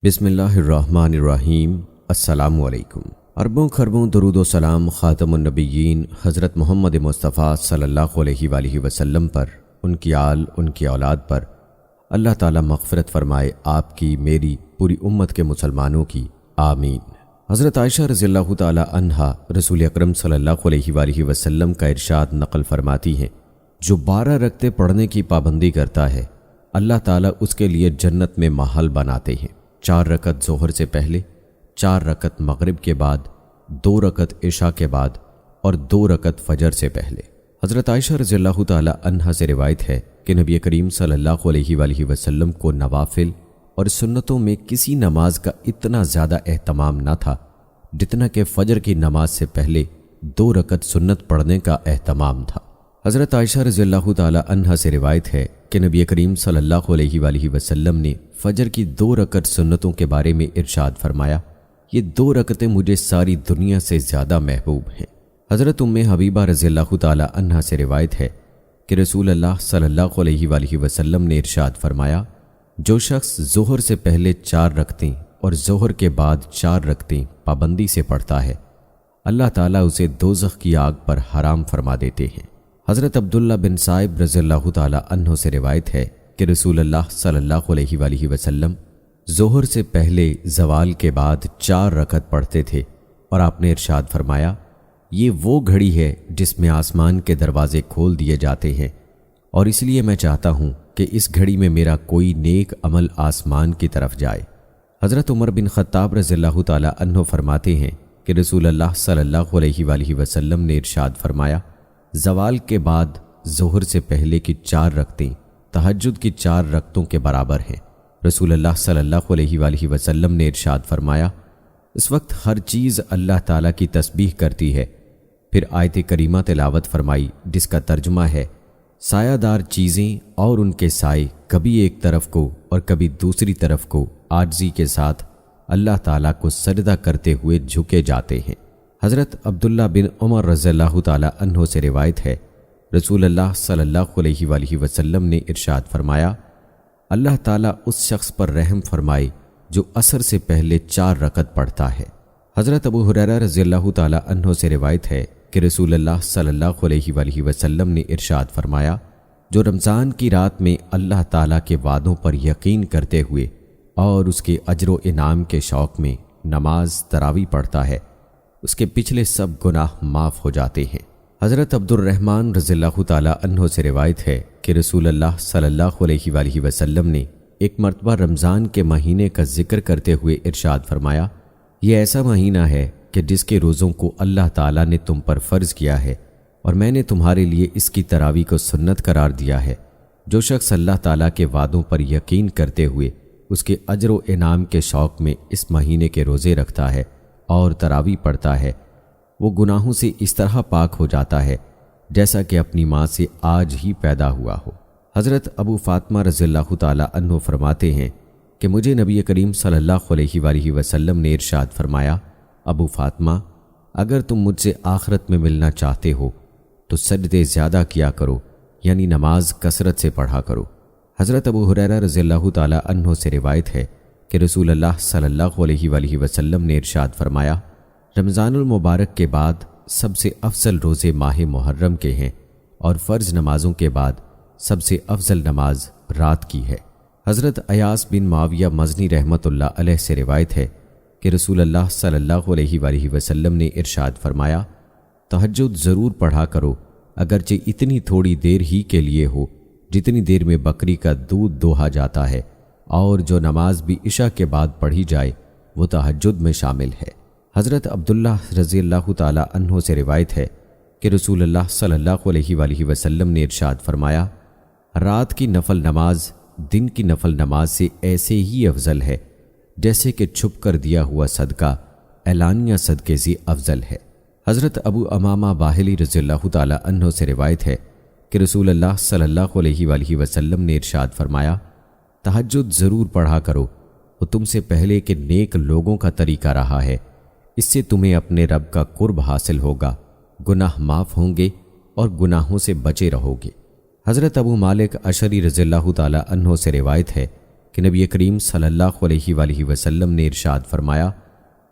بسم اللہ الرحمن الرحیم۔ السلام علیکم۔ اربوں خربوں درود و سلام خاتم النبیین حضرت محمد مصطفیٰ صلی اللہ علیہ وآلہ وسلم پر، ان کی آل، ان کی اولاد پر اللہ تعالیٰ مغفرت فرمائے، آپ کی، میری، پوری امت کے مسلمانوں کی، آمین۔ حضرت عائشہ رضی اللہ تعالیٰ عنہا رسول اکرم صلی اللہ علیہ وآلہ وسلم کا ارشاد نقل فرماتی ہیں، جو 12 رکعتیں پڑھنے کی پابندی کرتا ہے اللہ تعالیٰ اس کے لیے جنت میں محل بناتے ہیں۔ 4 رکعت ظہر سے پہلے، 4 رکعت مغرب کے بعد، 2 رکعت عشاء کے بعد اور 2 رکعت فجر سے پہلے۔ حضرت عائشہ رضی اللہ تعالی عنہا سے روایت ہے کہ نبی کریم صلی اللہ علیہ وآلہ وسلم کو نوافل اور سنتوں میں کسی نماز کا اتنا زیادہ اہتمام نہ تھا جتنا کہ فجر کی نماز سے پہلے 2 رکعت سنت پڑھنے کا اہتمام تھا۔ حضرت عائشہ رضی اللہ تعالی عنہا سے روایت ہے کہ نبی کریم صلی اللہ علیہ وآلہ وسلم نے فجر کی 2 رکعت سنتوں کے بارے میں ارشاد فرمایا، یہ 2 رکعتیں مجھے ساری دنیا سے زیادہ محبوب ہیں۔ حضرت ام حبیبہ رضی اللہ تعالی عنہا سے روایت ہے کہ رسول اللہ صلی اللہ علیہ وآلہ وسلم نے ارشاد فرمایا، جو شخص ظہر سے پہلے 4 رکعتیں اور ظہر کے بعد 4 رکعتیں پابندی سے پڑھتا ہے، اللہ تعالیٰ اسے دوزخ کی آگ پر حرام فرما دیتے ہیں۔ حضرت عبداللہ بن صائب رضی اللہ تعالی عنہ سے روایت ہے کہ رسول اللہ صلی اللہ علیہ وآلہ وسلم ظہر سے پہلے زوال کے بعد 4 رکعت پڑھتے تھے اور آپ نے ارشاد فرمایا، یہ وہ گھڑی ہے جس میں آسمان کے دروازے کھول دیے جاتے ہیں، اور اس لیے میں چاہتا ہوں کہ اس گھڑی میں میرا کوئی نیک عمل آسمان کی طرف جائے۔ حضرت عمر بن خطاب رضی اللہ تعالی عنہ فرماتے ہیں کہ رسول اللہ صلی اللہ علیہ وآلہ وسلم نے ارشاد فرمایا، زوال کے بعد ظہر سے پہلے کی 4 رکعتیں تہجد کی 4 رکعتوں کے برابر ہیں۔ رسول اللہ صلی اللہ علیہ وآلہ وسلم نے ارشاد فرمایا، اس وقت ہر چیز اللہ تعالیٰ کی تسبیح کرتی ہے۔ پھر آیت کریمہ تلاوت فرمائی جس کا ترجمہ ہے، سایہ دار چیزیں اور ان کے سائے کبھی ایک طرف کو اور کبھی دوسری طرف کو عاجزی کے ساتھ اللہ تعالیٰ کو سجدہ کرتے ہوئے جھکے جاتے ہیں۔ حضرت عبداللہ بن عمر رضی اللہ تعالی عنہ سے روایت ہے، رسول اللہ صلی اللہ علیہ وآلہ وسلم نے ارشاد فرمایا، اللہ تعالیٰ اس شخص پر رحم فرمائے جو عصر سے پہلے 4 رکعت پڑھتا ہے۔ حضرت ابو ہریرہ رضی اللہ تعالی عنہ سے روایت ہے کہ رسول اللہ صلی اللہ علیہ وآلہ وسلم نے ارشاد فرمایا، جو رمضان کی رات میں اللہ تعالیٰ کے وعدوں پر یقین کرتے ہوئے اور اس کے اجر و انعام کے شوق میں نماز تراویح پڑھتا ہے، اس کے پچھلے سب گناہ معاف ہو جاتے ہیں۔ حضرت عبد الرحمن رضی اللہ تعالی عنہ سے روایت ہے کہ رسول اللہ صلی اللہ علیہ وآلہ وسلم نے ایک مرتبہ رمضان کے مہینے کا ذکر کرتے ہوئے ارشاد فرمایا، یہ ایسا مہینہ ہے کہ جس کے روزوں کو اللہ تعالیٰ نے تم پر فرض کیا ہے، اور میں نے تمہارے لیے اس کی تراویح کو سنت قرار دیا ہے۔ جو شخص اللہ تعالیٰ کے وعدوں پر یقین کرتے ہوئے اس کے اجر و انعام کے شوق میں اس مہینے کے روزے رکھتا ہے اور تراویح پڑھتا ہے، وہ گناہوں سے اس طرح پاک ہو جاتا ہے جیسا کہ اپنی ماں سے آج ہی پیدا ہوا ہو۔ حضرت ابو فاطمہ رضی اللہ تعالی عنہ فرماتے ہیں کہ مجھے نبی کریم صلی اللہ علیہ وآلہ وسلم نے ارشاد فرمایا، ابو فاطمہ، اگر تم مجھ سے آخرت میں ملنا چاہتے ہو تو سجدے زیادہ کیا کرو، یعنی نماز کثرت سے پڑھا کرو۔ حضرت ابو ہریرہ رضی اللہ تعالی عنہ سے روایت ہے کہ رسول اللہ صلی اللہ علیہ وآلہ وسلم نے ارشاد فرمایا، رمضان المبارک کے بعد سب سے افضل روزے ماہ محرم کے ہیں، اور فرض نمازوں کے بعد سب سے افضل نماز رات کی ہے۔ حضرت ایاس بن معاویہ مزنی رحمۃ اللہ علیہ سے روایت ہے کہ رسول اللہ صلی اللہ علیہ وآلہ وسلم نے ارشاد فرمایا، تہجد ضرور پڑھا کرو، اگرچہ اتنی تھوڑی دیر ہی کے لیے ہو جتنی دیر میں بکری کا دودھ دوہا جاتا ہے، اور جو نماز بھی عشاء کے بعد پڑھی جائے وہ تہجد میں شامل ہے۔ حضرت عبداللہ رضی اللہ تعالی عنہ سے روایت ہے کہ رسول اللہ صلی اللہ علیہ وآلہ وسلم نے ارشاد فرمایا، رات کی نفل نماز دن کی نفل نماز سے ایسے ہی افضل ہے جیسے کہ چھپ کر دیا ہوا صدقہ اعلانیہ صدقے سے افضل ہے۔ حضرت ابو امامہ باہلی رضی اللہ تعالی عنہ سے روایت ہے کہ رسول اللہ صلی اللہ علیہ وآلہ وسلم نے ارشاد فرمایا، تہجد ضرور پڑھا کرو، وہ تم سے پہلے کے نیک لوگوں کا طریقہ رہا ہے، اس سے تمہیں اپنے رب کا قرب حاصل ہوگا، گناہ معاف ہوں گے اور گناہوں سے بچے رہو گے۔ حضرت ابو مالک اشعری رضی اللہ تعالی عنہ سے روایت ہے کہ نبی کریم صلی اللہ علیہ وآلہ وسلم نے ارشاد فرمایا،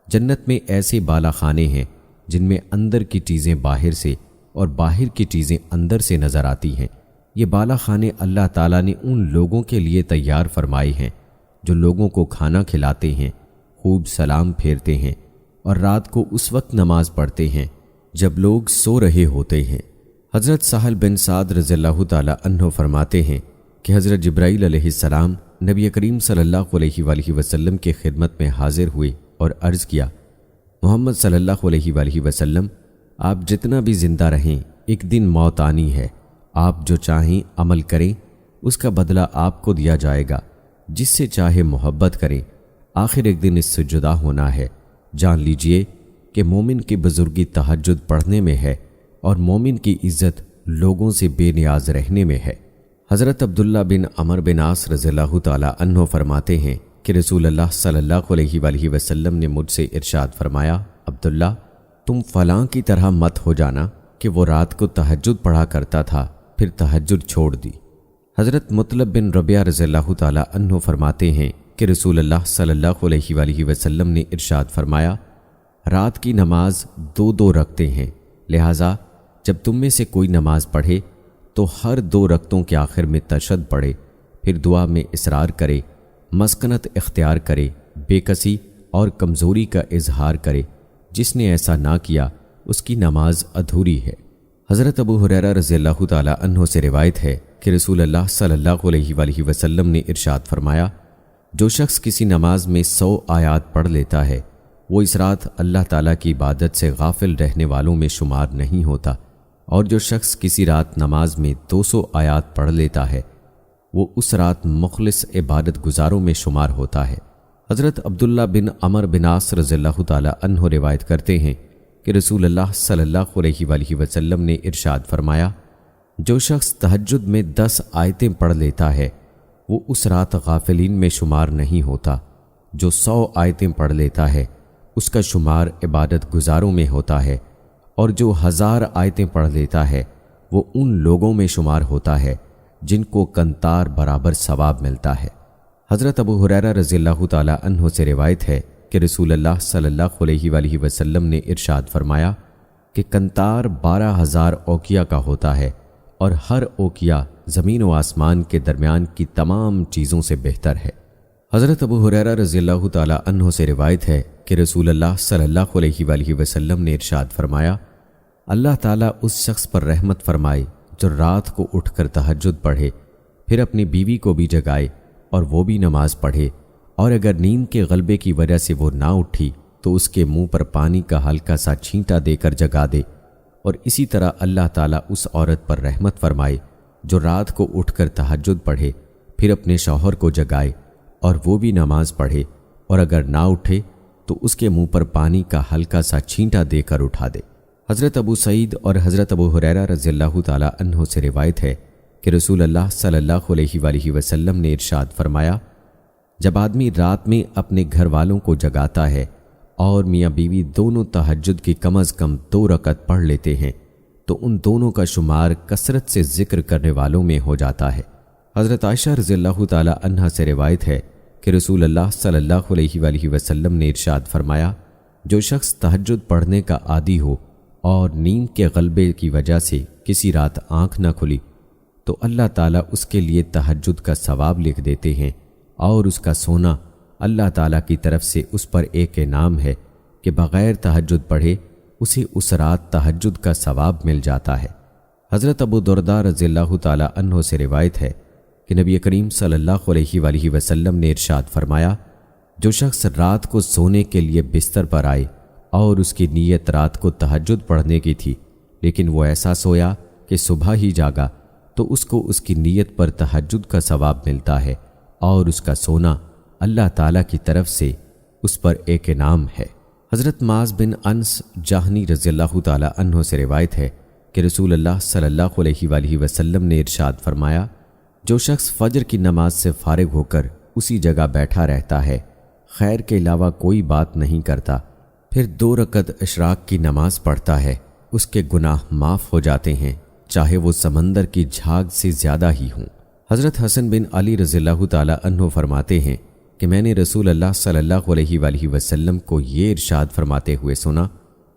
جنت میں ایسے بالا خانے ہیں جن میں اندر کی چیزیں باہر سے اور باہر کی چیزیں اندر سے نظر آتی ہیں۔ یہ بالا خانے اللہ تعالیٰ نے ان لوگوں کے لیے تیار فرمائے ہیں جو لوگوں کو کھانا کھلاتے ہیں، خوب سلام پھیرتے ہیں اور رات کو اس وقت نماز پڑھتے ہیں جب لوگ سو رہے ہوتے ہیں۔ حضرت سہل بن سعد رضی اللہ تعالیٰ عنہ فرماتے ہیں کہ حضرت جبرائیل علیہ السلام نبی کریم صلی اللہ علیہ وآلہ وسلم کے خدمت میں حاضر ہوئے اور عرض کیا، محمد صلی اللہ علیہ وآلہ وسلم، آپ جتنا بھی زندہ رہیں ایک دن موت آنی ہے، آپ جو چاہیں عمل کریں اس کا بدلہ آپ کو دیا جائے گا، جس سے چاہے محبت کریں، آخر ایک دن اس سے جدا ہونا ہے۔ جان لیجئے کہ مومن کی بزرگی تہجد پڑھنے میں ہے اور مومن کی عزت لوگوں سے بے نیاز رہنے میں ہے۔ حضرت عبداللہ بن عمر بن عاص رضی اللہ تعالیٰ عنہ فرماتے ہیں کہ رسول اللہ صلی اللہ علیہ وآلہ وسلم نے مجھ سے ارشاد فرمایا، عبداللہ، تم فلاں کی طرح مت ہو جانا کہ وہ رات کو تہجد پڑھا کرتا تھا پھر تہجد چھوڑ دی۔ حضرت مطلب بن ربیعہ رضی اللہ تعالیٰ عنہ فرماتے ہیں کہ رسول اللہ صلی اللہ علیہ وآلہ وسلم نے ارشاد فرمایا، رات کی نماز 2 رکعتیں ہیں، لہٰذا جب تم میں سے کوئی نماز پڑھے تو ہر 2 رکعتوں کے آخر میں تشہد پڑھے، پھر دعا میں اصرار کرے، مسکنت اختیار کرے، بے کسی اور کمزوری کا اظہار کرے۔ جس نے ایسا نہ کیا اس کی نماز ادھوری ہے۔ حضرت ابو ہریرہ رضی اللہ تعالیٰ عنہ سے روایت ہے کہ رسول اللہ صلی اللہ علیہ وآلہ وسلم نے ارشاد فرمایا، جو شخص کسی نماز میں 100 آیات پڑھ لیتا ہے وہ اس رات اللہ تعالیٰ کی عبادت سے غافل رہنے والوں میں شمار نہیں ہوتا، اور جو شخص کسی رات نماز میں 200 آیات پڑھ لیتا ہے وہ اس رات مخلص عبادت گزاروں میں شمار ہوتا ہے۔ حضرت عبداللہ بن عمر بن عاص رضی اللہ تعالیٰ عنہ روایت کرتے ہیں کہ رسول اللہ صلی اللہ علیہ وآلہ وسلم نے ارشاد فرمایا، جو شخص تہجد میں 10 آیتیں پڑھ لیتا ہے وہ اس رات غافلین میں شمار نہیں ہوتا، جو 100 آیتیں پڑھ لیتا ہے اس کا شمار عبادت گزاروں میں ہوتا ہے، اور جو 1000 آیتیں پڑھ لیتا ہے وہ ان لوگوں میں شمار ہوتا ہے جن کو کنتار برابر ثواب ملتا ہے۔ حضرت ابو ہریرہ رضی اللہ تعالیٰ عنہ سے روایت ہے کہ رسول اللہ صلی اللہ علیہ وآلہ وسلم نے ارشاد فرمایا کہ کنتار 12,000 اوقیہ کا ہوتا ہے، اور ہر اوقیہ زمین و آسمان کے درمیان کی تمام چیزوں سے بہتر ہے۔ حضرت ابو ہریرہ رضی اللہ تعالیٰ عنہ سے روایت ہے کہ رسول اللہ صلی اللہ علیہ وآلہ وسلم نے ارشاد فرمایا، اللہ تعالیٰ اس شخص پر رحمت فرمائے جو رات کو اٹھ کر تہجد پڑھے، پھر اپنی بیوی کو بھی جگائے اور وہ بھی نماز پڑھے، اور اگر نیند کے غلبے کی وجہ سے وہ نہ اٹھی تو اس کے منہ پر پانی کا ہلکا سا چھینٹا دے کر جگا دے، اور اسی طرح اللہ تعالیٰ اس عورت پر رحمت فرمائے جو رات کو اٹھ کر تہجد پڑھے، پھر اپنے شوہر کو جگائے اور وہ بھی نماز پڑھے، اور اگر نہ اٹھے تو اس کے منہ پر پانی کا ہلکا سا چھینٹا دے کر اٹھا دے۔ حضرت ابو سعید اور حضرت ابو ہریرہ رضی اللہ تعالیٰ عنہ سے روایت ہے کہ رسول اللہ صلی اللہ علیہ وآلہ وسلم نے ارشاد فرمایا، جب آدمی رات میں اپنے گھر والوں کو جگاتا ہے اور میاں بیوی دونوں تہجد کی کم از کم 2 رکعت پڑھ لیتے ہیں تو ان دونوں کا شمار کثرت سے ذکر کرنے والوں میں ہو جاتا ہے۔ حضرت عائشہ رضی اللہ تعالیٰ عنہا سے روایت ہے کہ رسول اللہ صلی اللہ علیہ وآلہ وسلم نے ارشاد فرمایا، جو شخص تہجد پڑھنے کا عادی ہو اور نیند کے غلبے کی وجہ سے کسی رات آنکھ نہ کھلی تو اللہ تعالیٰ اس کے لیے تہجد کا ثواب لکھ دیتے ہیں، اور اس کا سونا اللہ تعالیٰ کی طرف سے اس پر ایک انعام ہے کہ بغیر تہجد پڑھے اسے اس رات تہجد کا ثواب مل جاتا ہے۔ حضرت ابو درداء رضی اللہ تعالیٰ عنہ سے روایت ہے کہ نبی کریم صلی اللہ علیہ وآلہ وسلم نے ارشاد فرمایا، جو شخص رات کو سونے کے لیے بستر پر آئے اور اس کی نیت رات کو تہجد پڑھنے کی تھی، لیکن وہ ایسا سویا کہ صبح ہی جاگا، تو اس کو اس کی نیت پر تہجد کا ثواب ملتا ہے، اور اس کا سونا اللہ تعالیٰ کی طرف سے اس پر ایک انعام ہے۔ حضرت معاذ بن انس جہنی رضی اللہ تعالیٰ عنہ سے روایت ہے کہ رسول اللہ صلی اللہ علیہ وآلہ وسلم نے ارشاد فرمایا، جو شخص فجر کی نماز سے فارغ ہو کر اسی جگہ بیٹھا رہتا ہے، خیر کے علاوہ کوئی بات نہیں کرتا، پھر 2 رکعت اشراق کی نماز پڑھتا ہے، اس کے گناہ معاف ہو جاتے ہیں، چاہے وہ سمندر کی جھاگ سے زیادہ ہی ہوں۔ حضرت حسن بن علی رضی اللہ تعالی عنہ فرماتے ہیں کہ میں نے رسول اللہ صلی اللہ علیہ وآلہ وسلم کو یہ ارشاد فرماتے ہوئے سنا،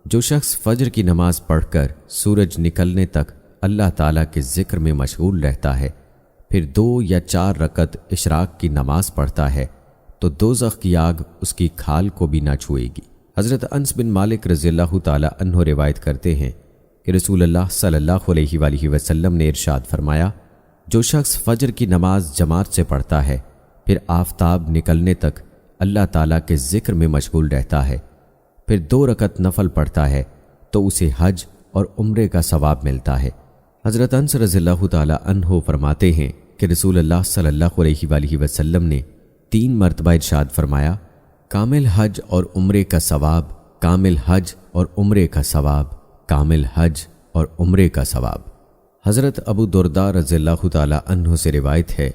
جو شخص فجر کی نماز پڑھ کر سورج نکلنے تک اللہ تعالیٰ کے ذکر میں مشغول رہتا ہے، پھر 2 یا 4 رکعت اشراق کی نماز پڑھتا ہے، تو دوزخ کی آگ اس کی کھال کو بھی نہ چھوئے گی۔ حضرت انس بن مالک رضی اللہ تعالی عنہ روایت کرتے ہیں کہ رسول اللہ صلی اللہ علیہ وآلہ وسلم نے ارشاد فرمایا، جو شخص فجر کی نماز جماعت سے پڑھتا ہے، پھر آفتاب نکلنے تک اللہ تعالیٰ کے ذکر میں مشغول رہتا ہے، پھر 2 رکعت نفل پڑھتا ہے، تو اسے حج اور عمرے کا ثواب ملتا ہے۔ حضرت انس رضی اللہ تعالی عنہ فرماتے ہیں کہ رسول اللہ صلی اللہ علیہ وآلہ وسلم نے 3 مرتبہ ارشاد فرمایا، کامل حج اور عمرے کا ثواب، کامل حج اور عمرے کا ثواب، کامل حج اور عمرے کا ثواب۔ حضرت ابو درداء رضی اللہ تعالی عنہ سے روایت ہے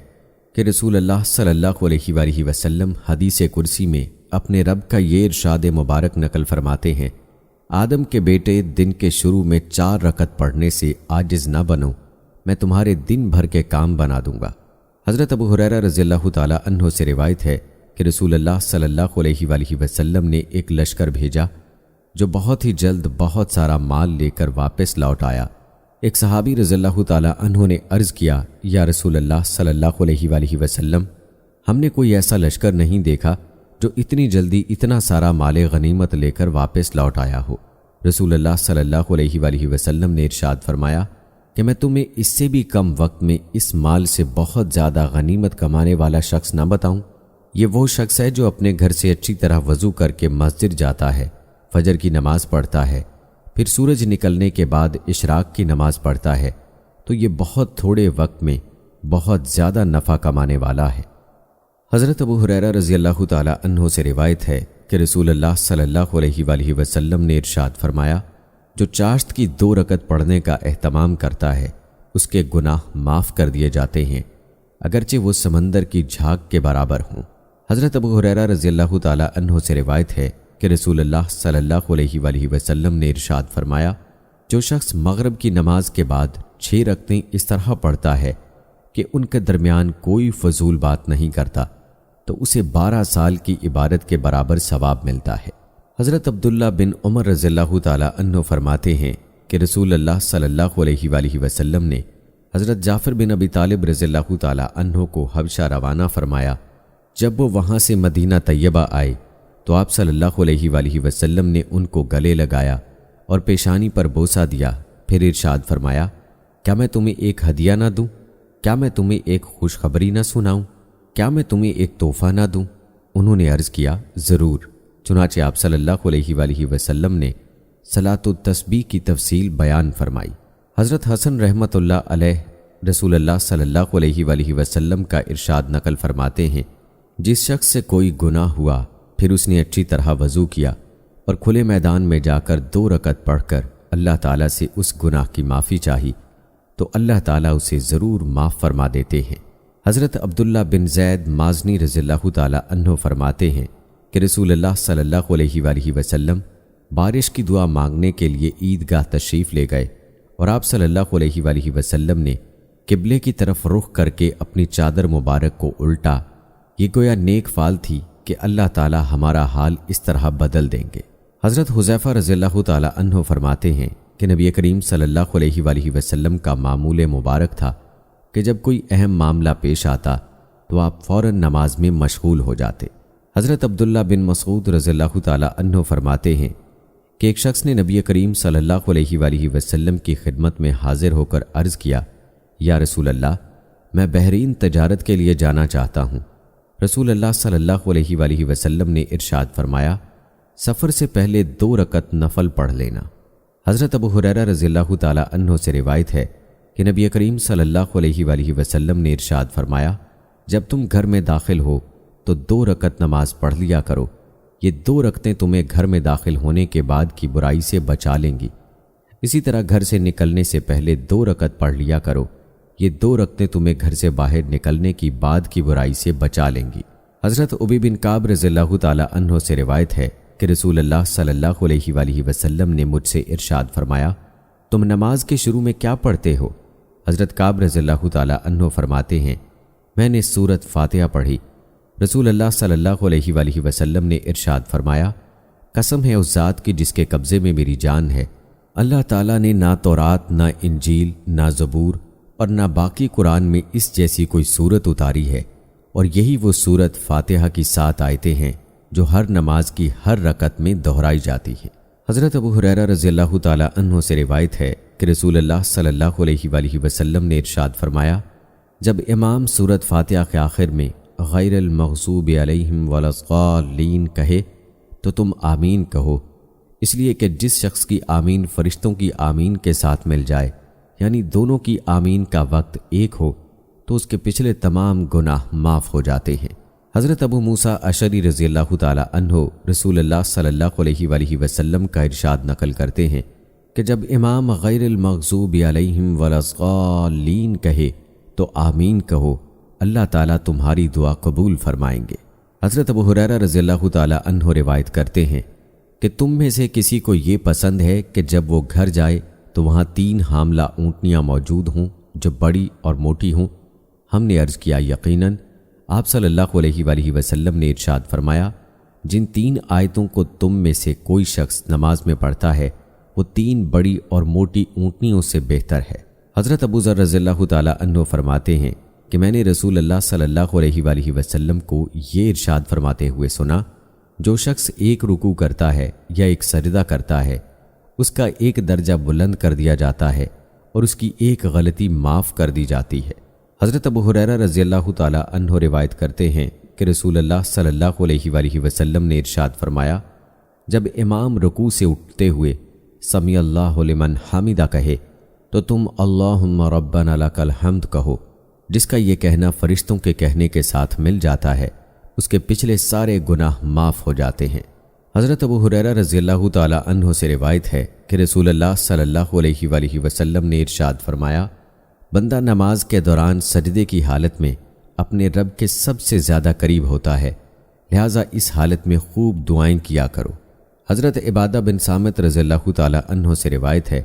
کہ رسول اللہ صلی اللہ علیہ وآلہ وسلم حدیث کرسی میں اپنے رب کا یہ ارشاد مبارک نقل فرماتے ہیں، آدم کے بیٹے دن کے شروع میں 4 رکعت پڑھنے سے عاجز نہ بنو، میں تمہارے دن بھر کے کام بنا دوں گا۔ حضرت ابو ہریرہ رضی اللہ تعالی عنہ سے روایت ہے کہ رسول اللہ صلی اللہ علیہ وآلہ وسلم نے ایک لشکر بھیجا جو بہت ہی جلد بہت سارا مال لے کر واپس لوٹ آیا۔ ایک صحابی رضی اللہ تعالی عنہ نے عرض کیا، یا رسول اللہ صلی اللہ علیہ وآلہ وسلم، ہم نے کوئی ایسا لشکر نہیں دیکھا جو اتنی جلدی اتنا سارا مال غنیمت لے کر واپس لوٹ آیا ہو۔ رسول اللہ صلی اللہ علیہ وآلہ وسلم نے ارشاد فرمایا کہ میں تمہیں اس سے بھی کم وقت میں اس مال سے بہت زیادہ غنیمت کمانے والا شخص نہ بتاؤں؟ یہ وہ شخص ہے جو اپنے گھر سے اچھی طرح وضو کر کے مسجد جاتا ہے، فجر کی نماز پڑھتا ہے، پھر سورج نکلنے کے بعد اشراق کی نماز پڑھتا ہے، تو یہ بہت تھوڑے وقت میں بہت زیادہ نفع کمانے والا ہے۔ حضرت ابو ہریرہ رضی اللہ تعالی عنہ سے روایت ہے کہ رسول اللہ صلی اللہ علیہ وآلہ وسلم نے ارشاد فرمایا، جو چاشت کی 2 رکعت پڑھنے کا اہتمام کرتا ہے، اس کے گناہ معاف کر دیے جاتے ہیں، اگرچہ وہ سمندر کی جھاگ کے برابر ہوں۔ حضرت ابو ہریرہ رضی اللہ تعالی عنہ سے روایت ہے کہ رسول اللہ صلی اللہ علیہ وآلہ وسلم نے ارشاد فرمایا، جو شخص مغرب کی نماز کے بعد 6 رکعتیں اس طرح پڑھتا ہے کہ ان کے درمیان کوئی فضول بات نہیں کرتا، تو اسے 12 سال کی عبادت کے برابر ثواب ملتا ہے۔ حضرت عبداللہ بن عمر رضی اللہ تعالی عنہ فرماتے ہیں کہ رسول اللہ صلی اللہ علیہ وآلہ وسلم نے حضرت جعفر بن ابی طالب رضی اللہ تعالی عنہ کو حبشہ روانہ فرمایا۔ جب وہ وہاں سے مدینہ طیبہ آئے تو آپ صلی اللہ علیہ وآلہ وسلم نے ان کو گلے لگایا اور پیشانی پر بوسہ دیا، پھر ارشاد فرمایا، کیا میں تمہیں ایک ہدیہ نہ دوں؟ کیا میں تمہیں ایک خوشخبری نہ سناؤں؟ کیا میں تمہیں ایک تحفہ نہ دوں؟ انہوں نے عرض کیا، ضرور۔ چنانچہ آپ صلی اللہ علیہ وآلہ وسلم نے صلاۃ التسبیح کی تفصیل بیان فرمائی۔ حضرت حسن رحمۃ اللہ علیہ رسول اللہ صلی اللہ علیہ وآلہ وسلم کا ارشاد نقل فرماتے ہیں، جس شخص سے کوئی گناہ ہوا پھر اس نے اچھی طرح وضو کیا اور کھلے میدان میں جا کر 2 رکعت پڑھ کر اللہ تعالیٰ سے اس گناہ کی معافی چاہی تو اللہ تعالیٰ اسے ضرور معاف فرما دیتے ہیں۔ حضرت عبداللہ بن زید مازنی رضی اللہ تعالیٰ عنہ فرماتے ہیں کہ رسول اللہ صلی اللہ علیہ وآلہ وسلم بارش کی دعا مانگنے کے لیے عیدگاہ تشریف لے گئے اور آپ صلی اللہ علیہ وآلہ وسلم نے قبلے کی طرف رخ کر کے اپنی چادر مبارک کو الٹا، یہ گویا نیک فال تھی کہ اللہ تعالیٰ ہمارا حال اس طرح بدل دیں گے۔ حضرت حذیفہ رضی اللہ تعالیٰ عنہ فرماتے ہیں کہ نبی کریم صلی اللہ علیہ وآلہ وسلم کا معمول مبارک تھا کہ جب کوئی اہم معاملہ پیش آتا تو آپ فوراً نماز میں مشغول ہو جاتے۔ حضرت عبداللہ بن مسعود رضی اللہ تعالیٰ عنہ فرماتے ہیں کہ ایک شخص نے نبی کریم صلی اللہ علیہ وآلہ وسلم کی خدمت میں حاضر ہو کر عرض کیا، یا رسول اللہ، میں بحرین تجارت کے لیے جانا چاہتا ہوں۔ رسول اللہ صلی اللہ علیہ وآلہ وسلم نے ارشاد فرمایا، سفر سے پہلے 2 رکعت نفل پڑھ لینا۔ حضرت ابو ہریرہ رضی اللہ تعالی عنہ سے روایت ہے کہ نبی کریم صلی اللہ علیہ وآلہ وسلم نے ارشاد فرمایا، جب تم گھر میں داخل ہو تو 2 رکعت نماز پڑھ لیا کرو، یہ 2 رکعتیں تمہیں گھر میں داخل ہونے کے بعد کی برائی سے بچا لیں گی۔ اسی طرح گھر سے نکلنے سے پہلے 2 رکعت پڑھ لیا کرو، یہ 2 رکعتیں تمہیں گھر سے باہر نکلنے کی بعد کی برائی سے بچا لیں گی۔ حضرت ابی بن کعب رضی اللہ تعالی عنہ سے روایت ہے کہ رسول اللہ صلی اللہ علیہ وآلہ وسلم نے مجھ سے ارشاد فرمایا، تم نماز کے شروع میں کیا پڑھتے ہو؟ حضرت کعب رضی اللہ تعالی عنہ فرماتے ہیں میں نے سورت فاتحہ پڑھی۔ رسول اللہ صلی اللہ علیہ وآلہ وسلم نے ارشاد فرمایا، قسم ہے اس ذات کی جس کے قبضے میں میری جان ہے، اللہ تعالیٰ نے نہ تورات، نہ انجیل، نہ زبور اور نہ باقی قرآن میں اس جیسی کوئی صورت اتاری ہے، اور یہی وہ صورت فاتحہ کی 7 آیتیں ہیں جو ہر نماز کی ہر رکعت میں دہرائی جاتی ہیں۔ حضرت ابو ہریرہ رضی اللہ تعالی عنہ سے روایت ہے کہ رسول اللہ صلی اللہ علیہ وآلہ وسلم نے ارشاد فرمایا، جب امام سورت فاتحہ کے آخر میں غیر المغضوب علیہم ولا الضالین کہے تو تم آمین کہو، اس لیے کہ جس شخص کی آمین فرشتوں کی آمین کے ساتھ مل جائے، یعنی دونوں کی آمین کا وقت ایک ہو، تو اس کے پچھلے تمام گناہ معاف ہو جاتے ہیں۔ حضرت ابو موسیٰ اشعری رضی اللہ تعالی عنہ رسول اللہ صلی اللہ علیہ وآلہ وسلم کا ارشاد نقل کرتے ہیں کہ جب امام غیر المغضوب علیہم ولا الضالین کہے تو آمین کہو، اللہ تعالیٰ تمہاری دعا قبول فرمائیں گے۔ حضرت ابو ہریرہ رضی اللہ تعالی عنہ روایت کرتے ہیں کہ تم میں سے کسی کو یہ پسند ہے کہ جب وہ گھر جائے تو وہاں 3 حاملہ اونٹنیاں موجود ہوں جو بڑی اور موٹی ہوں؟ ہم نے عرض کیا یقیناً۔ آپ صلی اللہ علیہ وآلہ وسلم نے ارشاد فرمایا، جن 3 آیتوں کو تم میں سے کوئی شخص نماز میں پڑھتا ہے وہ 3 بڑی اور موٹی اونٹنیوں سے بہتر ہے۔ حضرت ابو ذر رضی اللہ تعالی عنہ فرماتے ہیں کہ میں نے رسول اللہ صلی اللہ علیہ وآلہ وسلم کو یہ ارشاد فرماتے ہوئے سنا، جو شخص ایک رکوع کرتا ہے یا ایک سجدہ کرتا ہے اس کا ایک درجہ بلند کر دیا جاتا ہے اور اس کی ایک غلطی معاف کر دی جاتی ہے۔ حضرت ابو ہریرہ رضی اللہ تعالی عنہ روایت کرتے ہیں کہ رسول اللہ صلی اللہ علیہ وآلہ وسلم نے ارشاد فرمایا، جب امام رکوع سے اٹھتے ہوئے سمی اللہ لمن حمدہ کہے تو تم اللہم ربنا لک الحمد کہو، جس کا یہ کہنا فرشتوں کے کہنے کے ساتھ مل جاتا ہے، اس کے پچھلے سارے گناہ معاف ہو جاتے ہیں۔ حضرت ابو ہریرہ رضی اللہ تعالی عنہ سے روایت ہے کہ رسول اللہ صلی اللہ علیہ وآلہ وسلم نے ارشاد فرمایا، بندہ نماز کے دوران سجدے کی حالت میں اپنے رب کے سب سے زیادہ قریب ہوتا ہے، لہٰذا اس حالت میں خوب دعائیں کیا کرو۔ حضرت عبادہ بن صامت رضی اللہ تعالی عنہ سے روایت ہے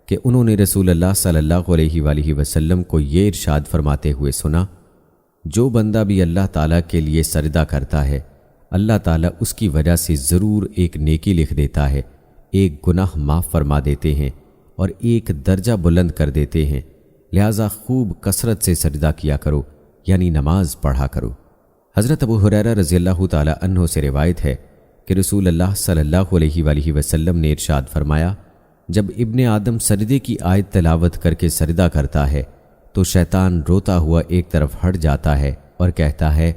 کہ انہوں نے رسول اللہ صلی اللہ علیہ وآلہ وسلم کو یہ ارشاد فرماتے ہوئے سنا، جو بندہ بھی اللہ تعالیٰ کے لیے سجدہ کرتا ہے اللہ تعالیٰ اس کی وجہ سے ضرور ایک نیکی لکھ دیتا ہے، ایک گناہ معاف فرما دیتے ہیں اور ایک درجہ بلند کر دیتے ہیں، لہٰذا خوب کثرت سے سجدہ کیا کرو، یعنی نماز پڑھا کرو۔ حضرت ابو ہریرہ رضی اللہ تعالی عنہ سے روایت ہے کہ رسول اللہ صلی اللہ علیہ وآلہ وسلم نے ارشاد فرمایا، جب ابن آدم سجدے کی آیت تلاوت کر کے سجدہ کرتا ہے تو شیطان روتا ہوا ایک طرف ہٹ جاتا ہے اور کہتا ہے،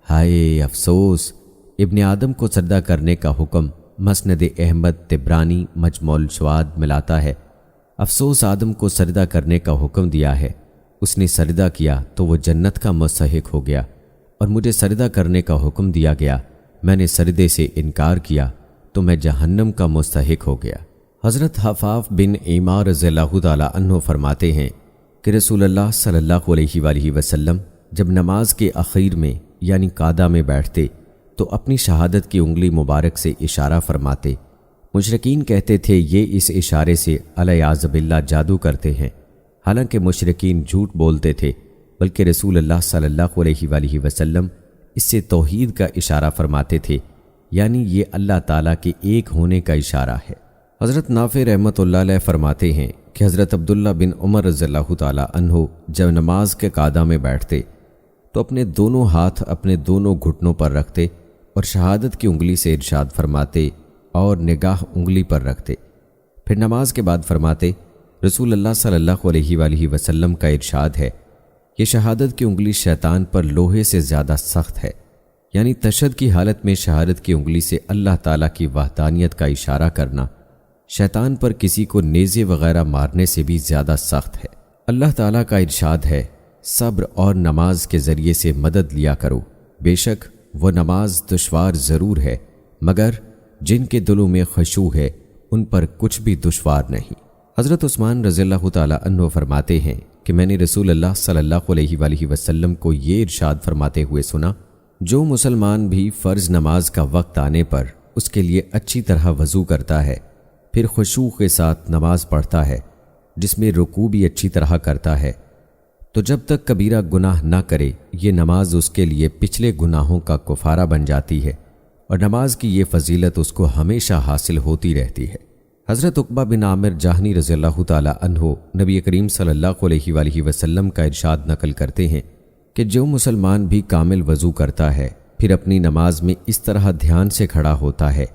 ہائے افسوس! ابن آدم کو سجدہ کرنے کا حکم مسند احمد طبرانی مجموع الشواہد ملاتا ہے، افسوس آدم کو سجدہ کرنے کا حکم دیا ہے، اس نے سجدہ کیا تو وہ جنت کا مستحق ہو گیا، اور مجھے سجدہ کرنے کا حکم دیا گیا، میں نے سجدے سے انکار کیا تو میں جہنم کا مستحق ہو گیا۔ حضرت حفاف بن ایمار رضی اللہ تعالی عنہ فرماتے ہیں کہ رسول اللہ صلی اللہ علیہ وآلہ وسلم جب نماز کے اخیر میں یعنی قعدہ میں بیٹھتے تو اپنی شہادت کی انگلی مبارک سے اشارہ فرماتے۔ مشرکین کہتے تھے یہ اس اشارے سے علیاذ باللہ جادو کرتے ہیں، حالانکہ مشرکین جھوٹ بولتے تھے، بلکہ رسول اللہ صلی اللہ علیہ وآلہ وسلم اس سے توحید کا اشارہ فرماتے تھے، یعنی یہ اللہ تعالیٰ کے ایک ہونے کا اشارہ ہے۔ حضرت نافع رحمۃ اللہ علیہ فرماتے ہیں کہ حضرت عبداللہ بن عمر رضی اللہ تعالی عنہ جب نماز کے قعدہ میں بیٹھتے تو اپنے دونوں ہاتھ اپنے دونوں گھٹنوں پر رکھتے اور شہادت کی انگلی سے ارشاد فرماتے اور نگاہ انگلی پر رکھتے، پھر نماز کے بعد فرماتے، رسول اللہ صلی اللہ علیہ وآلہ وسلم کا ارشاد ہے، یہ شہادت کی انگلی شیطان پر لوہے سے زیادہ سخت ہے، یعنی تشہد کی حالت میں شہادت کی انگلی سے اللہ تعالیٰ کی وحدانیت کا اشارہ کرنا شیطان پر کسی کو نیزے وغیرہ مارنے سے بھی زیادہ سخت ہے۔ اللہ تعالیٰ کا ارشاد ہے، صبر اور نماز کے ذریعے سے مدد لیا کرو، بے شک وہ نماز دشوار ضرور ہے، مگر جن کے دلوں میں خشوع ہے ان پر کچھ بھی دشوار نہیں۔ حضرت عثمان رضی اللہ تعالی عنہ فرماتے ہیں کہ میں نے رسول اللہ صلی اللہ علیہ وآلہ وسلم کو یہ ارشاد فرماتے ہوئے سنا، جو مسلمان بھی فرض نماز کا وقت آنے پر اس کے لیے اچھی طرح وضو کرتا ہے، پھر خشوع کے ساتھ نماز پڑھتا ہے، جس میں رکوع بھی اچھی طرح کرتا ہے، تو جب تک کبیرہ گناہ نہ کرے یہ نماز اس کے لیے پچھلے گناہوں کا کفارہ بن جاتی ہے، اور نماز کی یہ فضیلت اس کو ہمیشہ حاصل ہوتی رہتی ہے۔ حضرت عقبہ بن عامر جاہنی رضی اللہ تعالی عنہ نبی کریم صلی اللہ علیہ وآلہ وسلم کا ارشاد نقل کرتے ہیں کہ جو مسلمان بھی کامل وضو کرتا ہے پھر اپنی نماز میں اس طرح دھیان سے کھڑا ہوتا ہے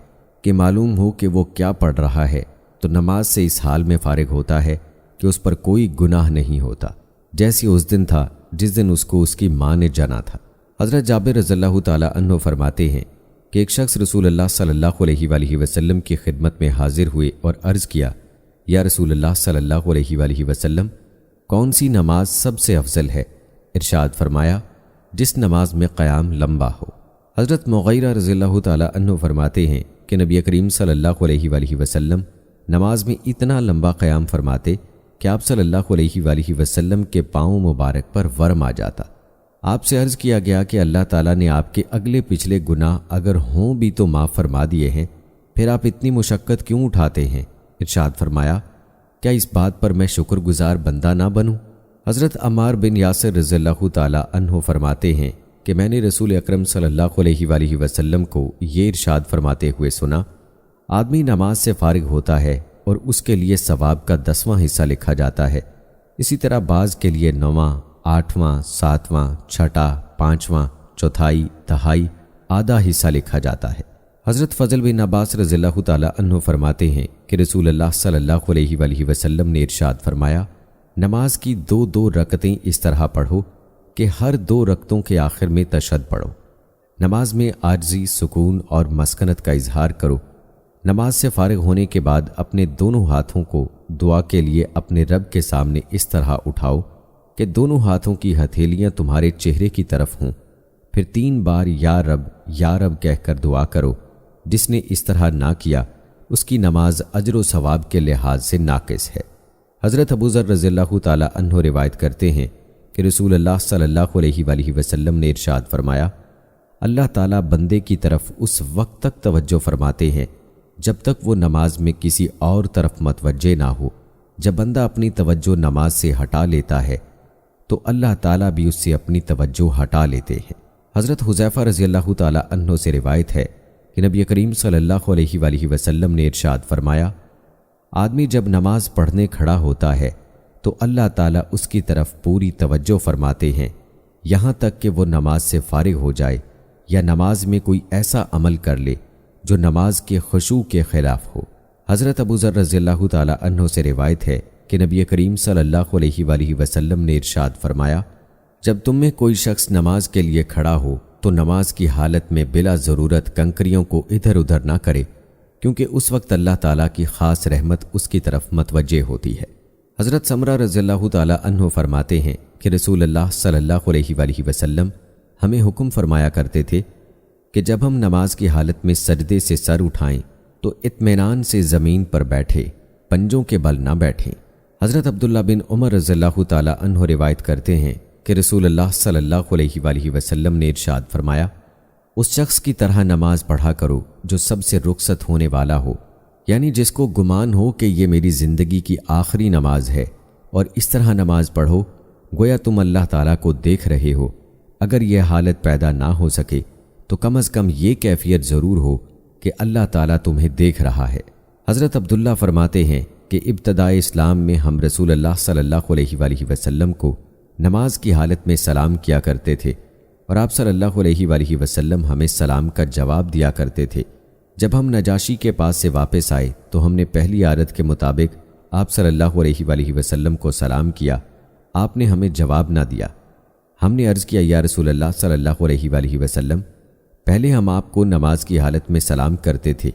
کہ معلوم ہو کہ وہ کیا پڑھ رہا ہے، تو نماز سے اس حال میں فارغ ہوتا ہے کہ اس پر کوئی گناہ نہیں ہوتا، جیسی اس دن تھا جس دن اس کو اس کی ماں نے جنا تھا۔ حضرت جابر رضی اللہ تعالی عنہ فرماتے ہیں کہ ایک شخص رسول اللہ صلی اللہ علیہ وآلہ وسلم کی خدمت میں حاضر ہوئے اور عرض کیا، یا رسول اللہ صلی اللہ علیہ وآلہ وسلم، کون سی نماز سب سے افضل ہے؟ ارشاد فرمایا، جس نماز میں قیام لمبا ہو۔ حضرت مغیرہ رضی اللہ تعالی عنہ فرماتے ہیں کہ نبی کریم صلی اللہ علیہ وآلہ وسلم نماز میں اتنا لمبا قیام فرماتے کہ آپ صلی اللہ علیہ وآلہ وسلم کے پاؤں مبارک پر ورم آ جاتا۔ آپ سے عرض کیا گیا کہ اللہ تعالیٰ نے آپ کے اگلے پچھلے گناہ اگر ہوں بھی تو معاف فرما دیے ہیں، پھر آپ اتنی مشقت کیوں اٹھاتے ہیں؟ ارشاد فرمایا، کیا اس بات پر میں شکر گزار بندہ نہ بنوں؟ حضرت عمار بن یاسر رضی اللہ تعالی عنہ فرماتے ہیں کہ میں نے رسول اکرم صلی اللہ علیہ وآلہ وسلم کو یہ ارشاد فرماتے ہوئے سنا، آدمی نماز سے فارغ ہوتا ہے اور اس کے لیے ثواب کا 10واں حصہ لکھا جاتا ہے، اسی طرح بعض کے لیے 9واں، 8واں، 7واں، 6واں، 5واں، چوتھائی، تہائی، آدھا حصہ لکھا جاتا ہے۔ حضرت فضل بن عباس رضی اللہ تعالی عنہ فرماتے ہیں کہ رسول اللہ صلی اللہ علیہ وآلہ وسلم نے ارشاد فرمایا، نماز کی 2 رکعتیں اس طرح پڑھو کہ ہر 2 رکعتوں کے آخر میں تشہد پڑھو۔ نماز میں عاجزی، سکون اور مسکنت کا اظہار کرو۔ نماز سے فارغ ہونے کے بعد اپنے دونوں ہاتھوں کو دعا کے لیے اپنے رب کے سامنے اس طرح اٹھاؤ کہ دونوں ہاتھوں کی ہتھیلیاں تمہارے چہرے کی طرف ہوں، پھر 3 بار یا رب کہہ کر دعا کرو۔ جس نے اس طرح نہ کیا اس کی نماز اجر و ثواب کے لحاظ سے ناقص ہے۔ حضرت ابو ذر رضی اللہ تعالی عنہ روایت کرتے ہیں کہ رسول اللہ صلی اللہ علیہ وآلہ وسلم نے ارشاد فرمایا، اللہ تعالیٰ بندے کی طرف اس وقت تک توجہ فرماتے ہیں جب تک وہ نماز میں کسی اور طرف متوجہ نہ ہو۔ جب بندہ اپنی توجہ نماز سے ہٹا لیتا ہے تو اللہ تعالیٰ بھی اس سے اپنی توجہ ہٹا لیتے ہیں۔ حضرت حذیفہ رضی اللہ تعالی عنہ سے روایت ہے کہ نبی کریم صلی اللہ علیہ وآلہ وسلم نے ارشاد فرمایا، آدمی جب نماز پڑھنے کھڑا ہوتا ہے تو اللہ تعالیٰ اس کی طرف پوری توجہ فرماتے ہیں یہاں تک کہ وہ نماز سے فارغ ہو جائے یا نماز میں کوئی ایسا عمل کر لے جو نماز کے خشوع کے خلاف ہو۔ حضرت ابو ذر رضی اللہ تعالی عنہ سے روایت ہے کہ نبی کریم صلی اللہ علیہ وآلہ وسلم نے ارشاد فرمایا، جب تم میں کوئی شخص نماز کے لیے کھڑا ہو تو نماز کی حالت میں بلا ضرورت کنکریوں کو ادھر ادھر نہ کرے، کیونکہ اس وقت اللہ تعالیٰ کی خاص رحمت اس کی طرف متوجہ ہوتی ہے۔ حضرت سمرہ رضی اللہ تعالی عنہ فرماتے ہیں کہ رسول اللہ صلی اللہ علیہ وآلہ وسلم ہمیں حکم فرمایا کرتے تھے کہ جب ہم نماز کی حالت میں سجدے سے سر اٹھائیں تو اطمینان سے زمین پر بیٹھے، پنجوں کے بل نہ بیٹھیں۔ حضرت عبداللہ بن عمر رضی اللہ تعالی عنہ روایت کرتے ہیں کہ رسول اللہ صلی اللہ علیہ وآلہ وسلم نے ارشاد فرمایا، اس شخص کی طرح نماز پڑھا کرو جو سب سے رخصت ہونے والا ہو، یعنی جس کو گمان ہو کہ یہ میری زندگی کی آخری نماز ہے، اور اس طرح نماز پڑھو گویا تم اللہ تعالیٰ کو دیکھ رہے ہو۔ اگر یہ حالت پیدا نہ ہو سکے تو کم از کم یہ کیفیت ضرور ہو کہ اللہ تعالیٰ تمہیں دیکھ رہا ہے۔ حضرت عبداللہ فرماتے ہیں کہ ابتدائے اسلام میں ہم رسول اللہ صلی اللہ علیہ وآلہ وسلم کو نماز کی حالت میں سلام کیا کرتے تھے، اور آپ صلی اللہ علیہ وآلہ وسلم ہمیں سلام کا جواب دیا کرتے تھے۔ جب ہم نجاشی کے پاس سے واپس آئے تو ہم نے پہلی عادت کے مطابق آپ صلی اللہ علیہ وآلہ وسلم کو سلام کیا، آپ نے ہمیں جواب نہ دیا۔ ہم نے عرض کیا، یا رسول اللہ صلی اللہ علیہ وآلہ وسلم، پہلے ہم آپ کو نماز کی حالت میں سلام کرتے تھے،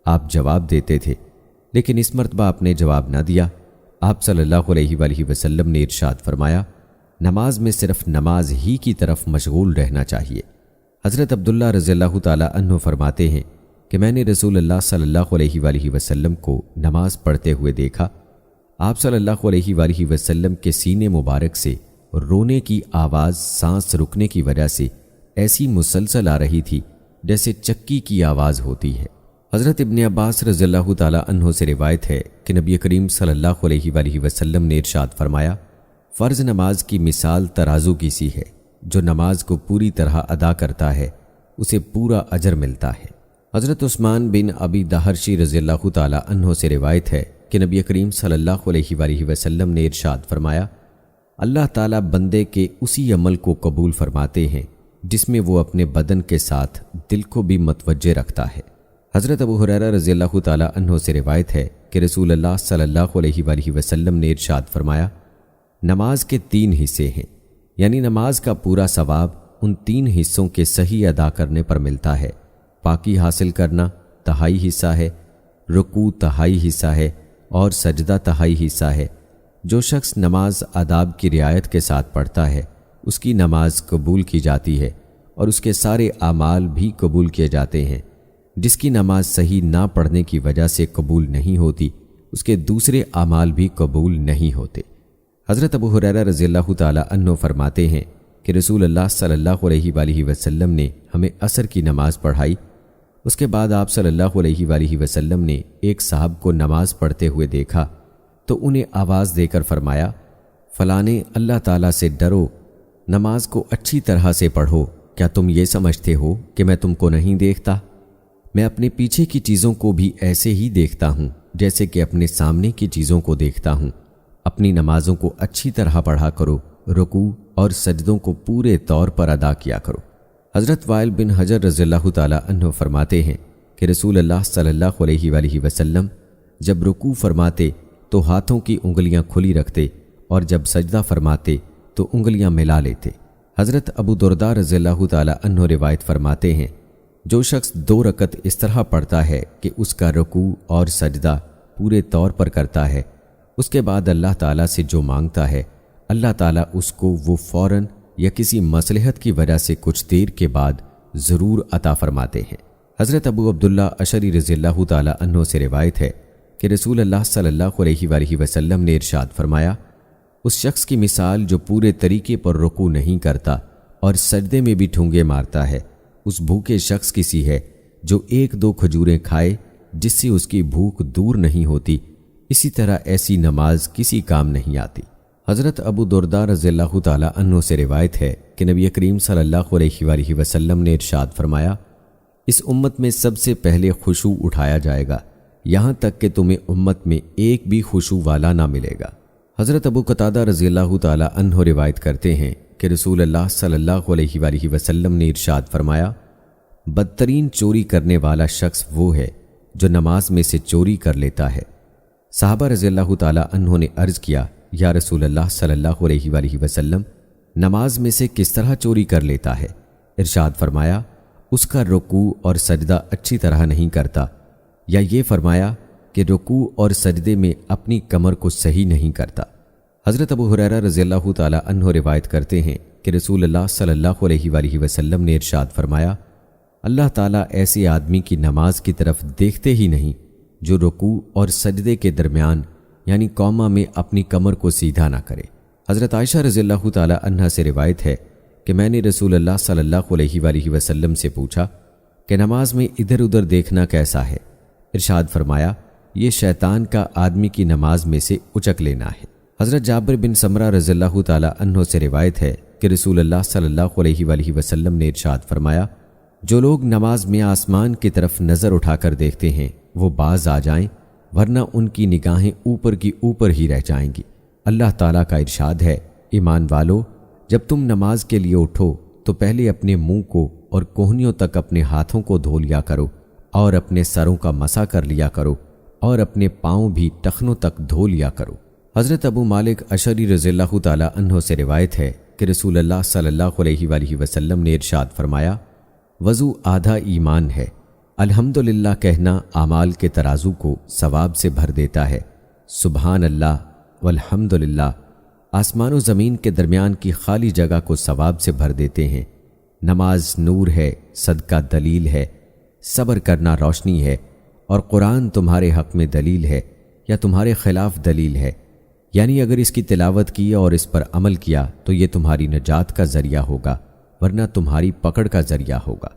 آپ جواب دیتے تھے، لیکن اس مرتبہ آپ نے جواب نہ دیا۔ آپ صلی اللہ علیہ وآلہ وسلم نے ارشاد فرمایا، نماز میں صرف نماز ہی کی طرف مشغول رہنا چاہیے۔ حضرت عبداللہ رضی اللہ تعالی عنہ فرماتے ہیں کہ میں نے رسول اللہ صلی اللہ علیہ وآلہ وسلم کو نماز پڑھتے ہوئے دیکھا۔ آپ صلی اللہ علیہ وآلہ وسلم کے سینے مبارک سے رونے کی آواز سانس رکنے کی وجہ سے ایسی مسلسل آ رہی تھی جیسے چکی کی آواز ہوتی ہے۔ حضرت ابن عباس رضی اللہ تعالی عنہ سے روایت ہے کہ نبی کریم صلی اللہ علیہ وآلہ وسلم نے ارشاد فرمایا، فرض نماز کی مثال ترازو کی سی ہے، جو نماز کو پوری طرح ادا کرتا ہے اسے پورا اجر ملتا ہے۔ حضرت عثمان بن ابی دہرشی رضی اللہ تعالی عنہ سے روایت ہے کہ نبی کریم صلی اللہ علیہ وآلہ وسلم نے ارشاد فرمایا، اللہ تعالیٰ بندے کے اسی عمل کو قبول فرماتے ہیں جس میں وہ اپنے بدن کے ساتھ دل کو بھی متوجہ رکھتا ہے۔ حضرت ابو ہریرہ رضی اللہ تعالی عنہ سے روایت ہے کہ رسول اللہ صلی اللہ علیہ وآلہ وسلم نے ارشاد فرمایا، نماز کے 3 حصے ہیں، یعنی نماز کا پورا ثواب ان 3 حصوں کے صحیح ادا کرنے پر ملتا ہے۔ پاکی حاصل کرنا 1/2 حصہ ہے، رکوع 1/2 حصہ ہے اور سجدہ 1/2 حصہ ہے۔ جو شخص نماز آداب کی رعایت کے ساتھ پڑھتا ہے اس کی نماز قبول کی جاتی ہے اور اس کے سارے اعمال بھی قبول کیے جاتے ہیں۔ جس کی نماز صحیح نہ پڑھنے کی وجہ سے قبول نہیں ہوتی اس کے دوسرے اعمال بھی قبول نہیں ہوتے۔ حضرت ابو ہریرہ رضی اللہ تعالی عنہ فرماتے ہیں کہ رسول اللہ صلی اللہ علیہ وآلہ وسلم نے ہمیں عصر کی نماز پڑھائی۔ اس کے بعد آپ صلی اللہ علیہ وآلہ وسلم نے ایک صاحب کو نماز پڑھتے ہوئے دیکھا تو انہیں آواز دے کر فرمایا، فلانے اللہ تعالیٰ سے ڈرو، نماز کو اچھی طرح سے پڑھو، کیا تم یہ سمجھتے ہو کہ میں تم کو نہیں دیکھتا؟ میں اپنے پیچھے کی چیزوں کو بھی ایسے ہی دیکھتا ہوں جیسے کہ اپنے سامنے کی چیزوں کو دیکھتا ہوں۔ اپنی نمازوں کو اچھی طرح پڑھا کرو، رکوع اور سجدوں کو پورے طور پر ادا کیا کرو۔ حضرت وائل بن حجر رضی اللہ تعالی عنہ فرماتے ہیں کہ رسول اللہ صلی اللہ علیہ وآلہ وسلم جب رکوع فرماتے تو ہاتھوں کی انگلیاں کھلی رکھتے اور جب سجدہ فرماتے تو انگلیاں ملا لیتے۔ حضرت ابو درداء رضی اللہ تعالی عنہ روایت فرماتے ہیں، جو شخص 2 رکعت اس طرح پڑھتا ہے کہ اس کا رکوع اور سجدہ پورے طور پر کرتا ہے، اس کے بعد اللہ تعالیٰ سے جو مانگتا ہے اللہ تعالیٰ اس کو وہ فوراً یا کسی مصلحت کی وجہ سے کچھ دیر کے بعد ضرور عطا فرماتے ہیں۔ حضرت ابو عبداللہ اشعری رضی اللہ تعالی عنہ سے روایت ہے کہ رسول اللہ صلی اللہ علیہ وآلہ وسلم نے ارشاد فرمایا، اس شخص کی مثال جو پورے طریقے پر رکوع نہیں کرتا اور سجدے میں بھی ٹھونگے مارتا ہے اس بھوکے شخص کی سی ہے جو 1-2 کھجوریں کھائے جس سے اس کی بھوک دور نہیں ہوتی، اسی طرح ایسی نماز کسی کام نہیں آتی۔ حضرت ابو درداء رضی اللہ تعالی عنہ سے روایت ہے کہ نبی کریم صلی اللہ علیہ وآلہ وسلم نے ارشاد فرمایا، اس امت میں سب سے پہلے خشوع اٹھایا جائے گا، یہاں تک کہ تمہیں امت میں ایک بھی خشوع والا نہ ملے گا۔ حضرت ابو قتادہ رضی اللہ تعالی عنہ روایت کرتے ہیں کہ رسول اللہ صلی اللہ علیہ وآلہ وسلم نے ارشاد فرمایا، بدترین چوری کرنے والا شخص وہ ہے جو نماز میں سے چوری کر لیتا ہے۔ صحابہ رضی اللہ تعالی عنہ نے عرض کیا، یا رسول اللہ صلی اللہ علیہ وآلہ وسلم، نماز میں سے کس طرح چوری کر لیتا ہے؟ ارشاد فرمایا، اس کا رکوع اور سجدہ اچھی طرح نہیں کرتا، یا یہ فرمایا کہ رکوع اور سجدے میں اپنی کمر کو صحیح نہیں کرتا۔ حضرت ابو ہریرہ رضی اللہ تعالی عنہ روایت کرتے ہیں کہ رسول اللہ صلی اللہ علیہ وآلہ وسلم نے ارشاد فرمایا، اللہ تعالیٰ ایسے آدمی کی نماز کی طرف دیکھتے ہی نہیں جو رکوع اور سجدے کے درمیان یعنی قوما میں اپنی کمر کو سیدھا نہ کرے۔ حضرت عائشہ رضی اللہ تعالی عنہا سے روایت ہے کہ میں نے رسول اللہ صلی اللہ علیہ وآلہ وسلم سے پوچھا کہ نماز میں ادھر ادھر دیکھنا کیسا ہے؟ ارشاد فرمایا، یہ شیطان کا آدمی کی نماز میں سے اچک لینا ہے۔ حضرت جابر بن سمرہ رضی اللہ تعالی عنہ سے روایت ہے کہ رسول اللہ صلی اللہ علیہ وآلہ وسلم نے ارشاد فرمایا، جو لوگ نماز میں آسمان کی طرف نظر اٹھا کر دیکھتے ہیں وہ باز آ جائیں، ورنہ ان کی نگاہیں اوپر کی اوپر ہی رہ جائیں گی۔ اللہ تعالیٰ کا ارشاد ہے، ایمان والو، جب تم نماز کے لیے اٹھو تو پہلے اپنے منہ کو اور کوہنیوں تک اپنے ہاتھوں کو دھو لیا کرو اور اپنے سروں کا مسح کر لیا کرو اور اپنے پاؤں بھی ٹخنوں تک دھو لیا کرو۔ حضرت ابو مالک اشعری رضی اللہ تعالی عنہ سے روایت ہے کہ رسول اللہ صلی اللہ علیہ وآلہ وسلم نے ارشاد فرمایا، وضو آدھا ایمان ہے، الحمدللہ کہنا اعمال کے ترازو کو ثواب سے بھر دیتا ہے، سبحان اللہ والحمدللہ آسمان و زمین کے درمیان کی خالی جگہ کو ثواب سے بھر دیتے ہیں۔ نماز نور ہے، صدقہ دلیل ہے، صبر کرنا روشنی ہے، اور قرآن تمہارے حق میں دلیل ہے یا تمہارے خلاف دلیل ہے، یعنی اگر اس کی تلاوت کی اور اس پر عمل کیا تو یہ تمہاری نجات کا ذریعہ ہوگا ورنہ تمہاری پکڑ کا ذریعہ ہوگا۔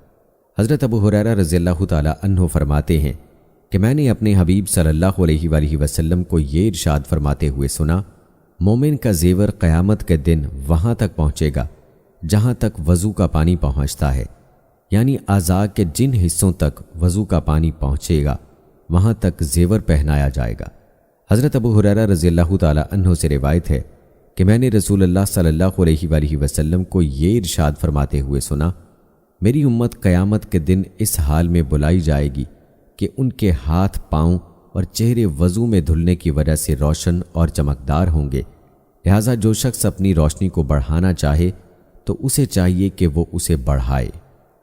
حضرت ابو ہریرہ رضی اللہ تعالی عنہ فرماتے ہیں کہ میں نے اپنے حبیب صلی اللہ علیہ وآلہ وسلم کو یہ ارشاد فرماتے ہوئے سنا، مومن کا زیور قیامت کے دن وہاں تک پہنچے گا جہاں تک وضو کا پانی پہنچتا ہے، یعنی اعضاء کے جن حصوں تک وضو کا پانی پہنچے گا وہاں تک زیور پہنایا جائے گا۔ حضرت ابو ہریرہ رضی اللہ تعالی عنہ سے روایت ہے کہ میں نے رسول اللہ صلی اللہ علیہ وآلہ وسلم کو یہ ارشاد فرماتے ہوئے سنا، میری امت قیامت کے دن اس حال میں بلائی جائے گی کہ ان کے ہاتھ، پاؤں اور چہرے وضو میں دھلنے کی وجہ سے روشن اور چمکدار ہوں گے، لہٰذا جو شخص اپنی روشنی کو بڑھانا چاہے تو اسے چاہیے کہ وہ اسے بڑھائے۔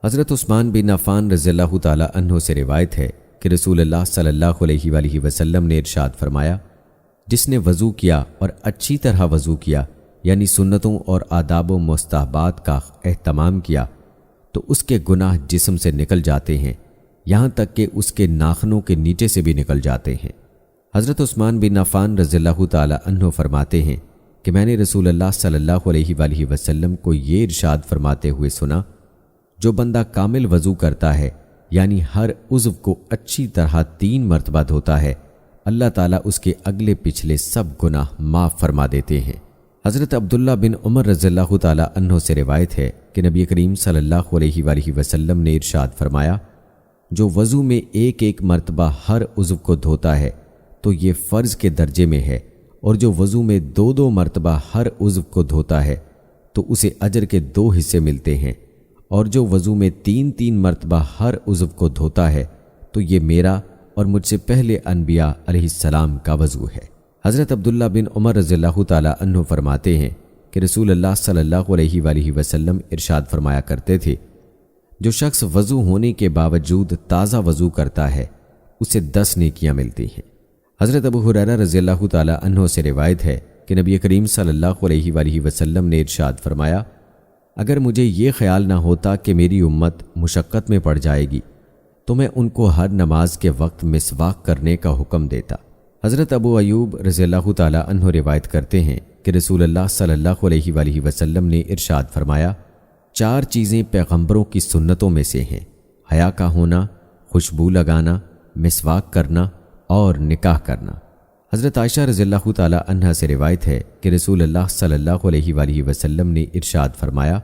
حضرت عثمان بن عفان رضی اللہ تعالی عنہ سے روایت ہے کہ رسول اللہ صلی اللہ علیہ وآلہ وسلم نے ارشاد فرمایا، جس نے وضو کیا اور اچھی طرح وضو کیا، یعنی سنتوں اور آداب و مستحبات کا اہتمام کیا، تو اس کے گناہ جسم سے نکل جاتے ہیں، یہاں تک کہ اس کے ناخنوں کے نیچے سے بھی نکل جاتے ہیں۔ حضرت عثمان بن عفان رضی اللہ تعالی عنہ فرماتے ہیں کہ میں نے رسول اللہ صلی اللہ علیہ وآلہ وسلم کو یہ ارشاد فرماتے ہوئے سنا، جو بندہ کامل وضو کرتا ہے، یعنی ہر عضو کو اچھی طرح 3 مرتبہ دھوتا ہے، اللہ تعالیٰ اس کے اگلے پچھلے سب گناہ معاف فرما دیتے ہیں۔ حضرت عبداللہ بن عمر رضی اللہ تعالی عنہ سے روایت ہے کہ نبی کریم صلی اللہ علیہ وآلہ وسلم نے ارشاد فرمایا، جو وضو میں ایک مرتبہ ہر عضو کو دھوتا ہے تو یہ فرض کے درجے میں ہے، اور جو وضو میں 2 مرتبہ ہر عضو کو دھوتا ہے تو اسے اجر کے 2 حصے ملتے ہیں، اور جو وضو میں 3 مرتبہ ہر عضو کو دھوتا ہے تو یہ میرا اور مجھ سے پہلے انبیاء علیہ السلام کا وضو ہے۔ حضرت عبداللہ بن عمر رضی اللہ تعالی عنہ فرماتے ہیں کہ رسول اللہ صلی اللہ علیہ وآلہ وسلم ارشاد فرمایا کرتے تھے، جو شخص وضو ہونے کے باوجود تازہ وضو کرتا ہے اسے 10 نیکیاں ملتی ہیں۔ حضرت ابو ہریرہ رضی اللہ تعالی عنہ سے روایت ہے کہ نبی کریم صلی اللہ علیہ وآلہ وسلم نے ارشاد فرمایا، اگر مجھے یہ خیال نہ ہوتا کہ میری امت مشقت میں پڑ جائے گی تو میں ان کو ہر نماز کے وقت مسواک کرنے کا حکم دیتا۔ حضرت ابو ایوب رضی اللہ تعالی عنہ روایت کرتے ہیں کہ رسول اللہ صلی اللہ علیہ وآلہ وسلم نے ارشاد فرمایا، 4 چیزیں پیغمبروں کی سنتوں میں سے ہیں، حیا کا ہونا، خوشبو لگانا، مسواک کرنا اور نکاح کرنا۔ حضرت عائشہ رضی اللہ تعالی عنہا سے روایت ہے کہ رسول اللہ صلی اللہ علیہ وآلہ وسلم نے ارشاد فرمایا،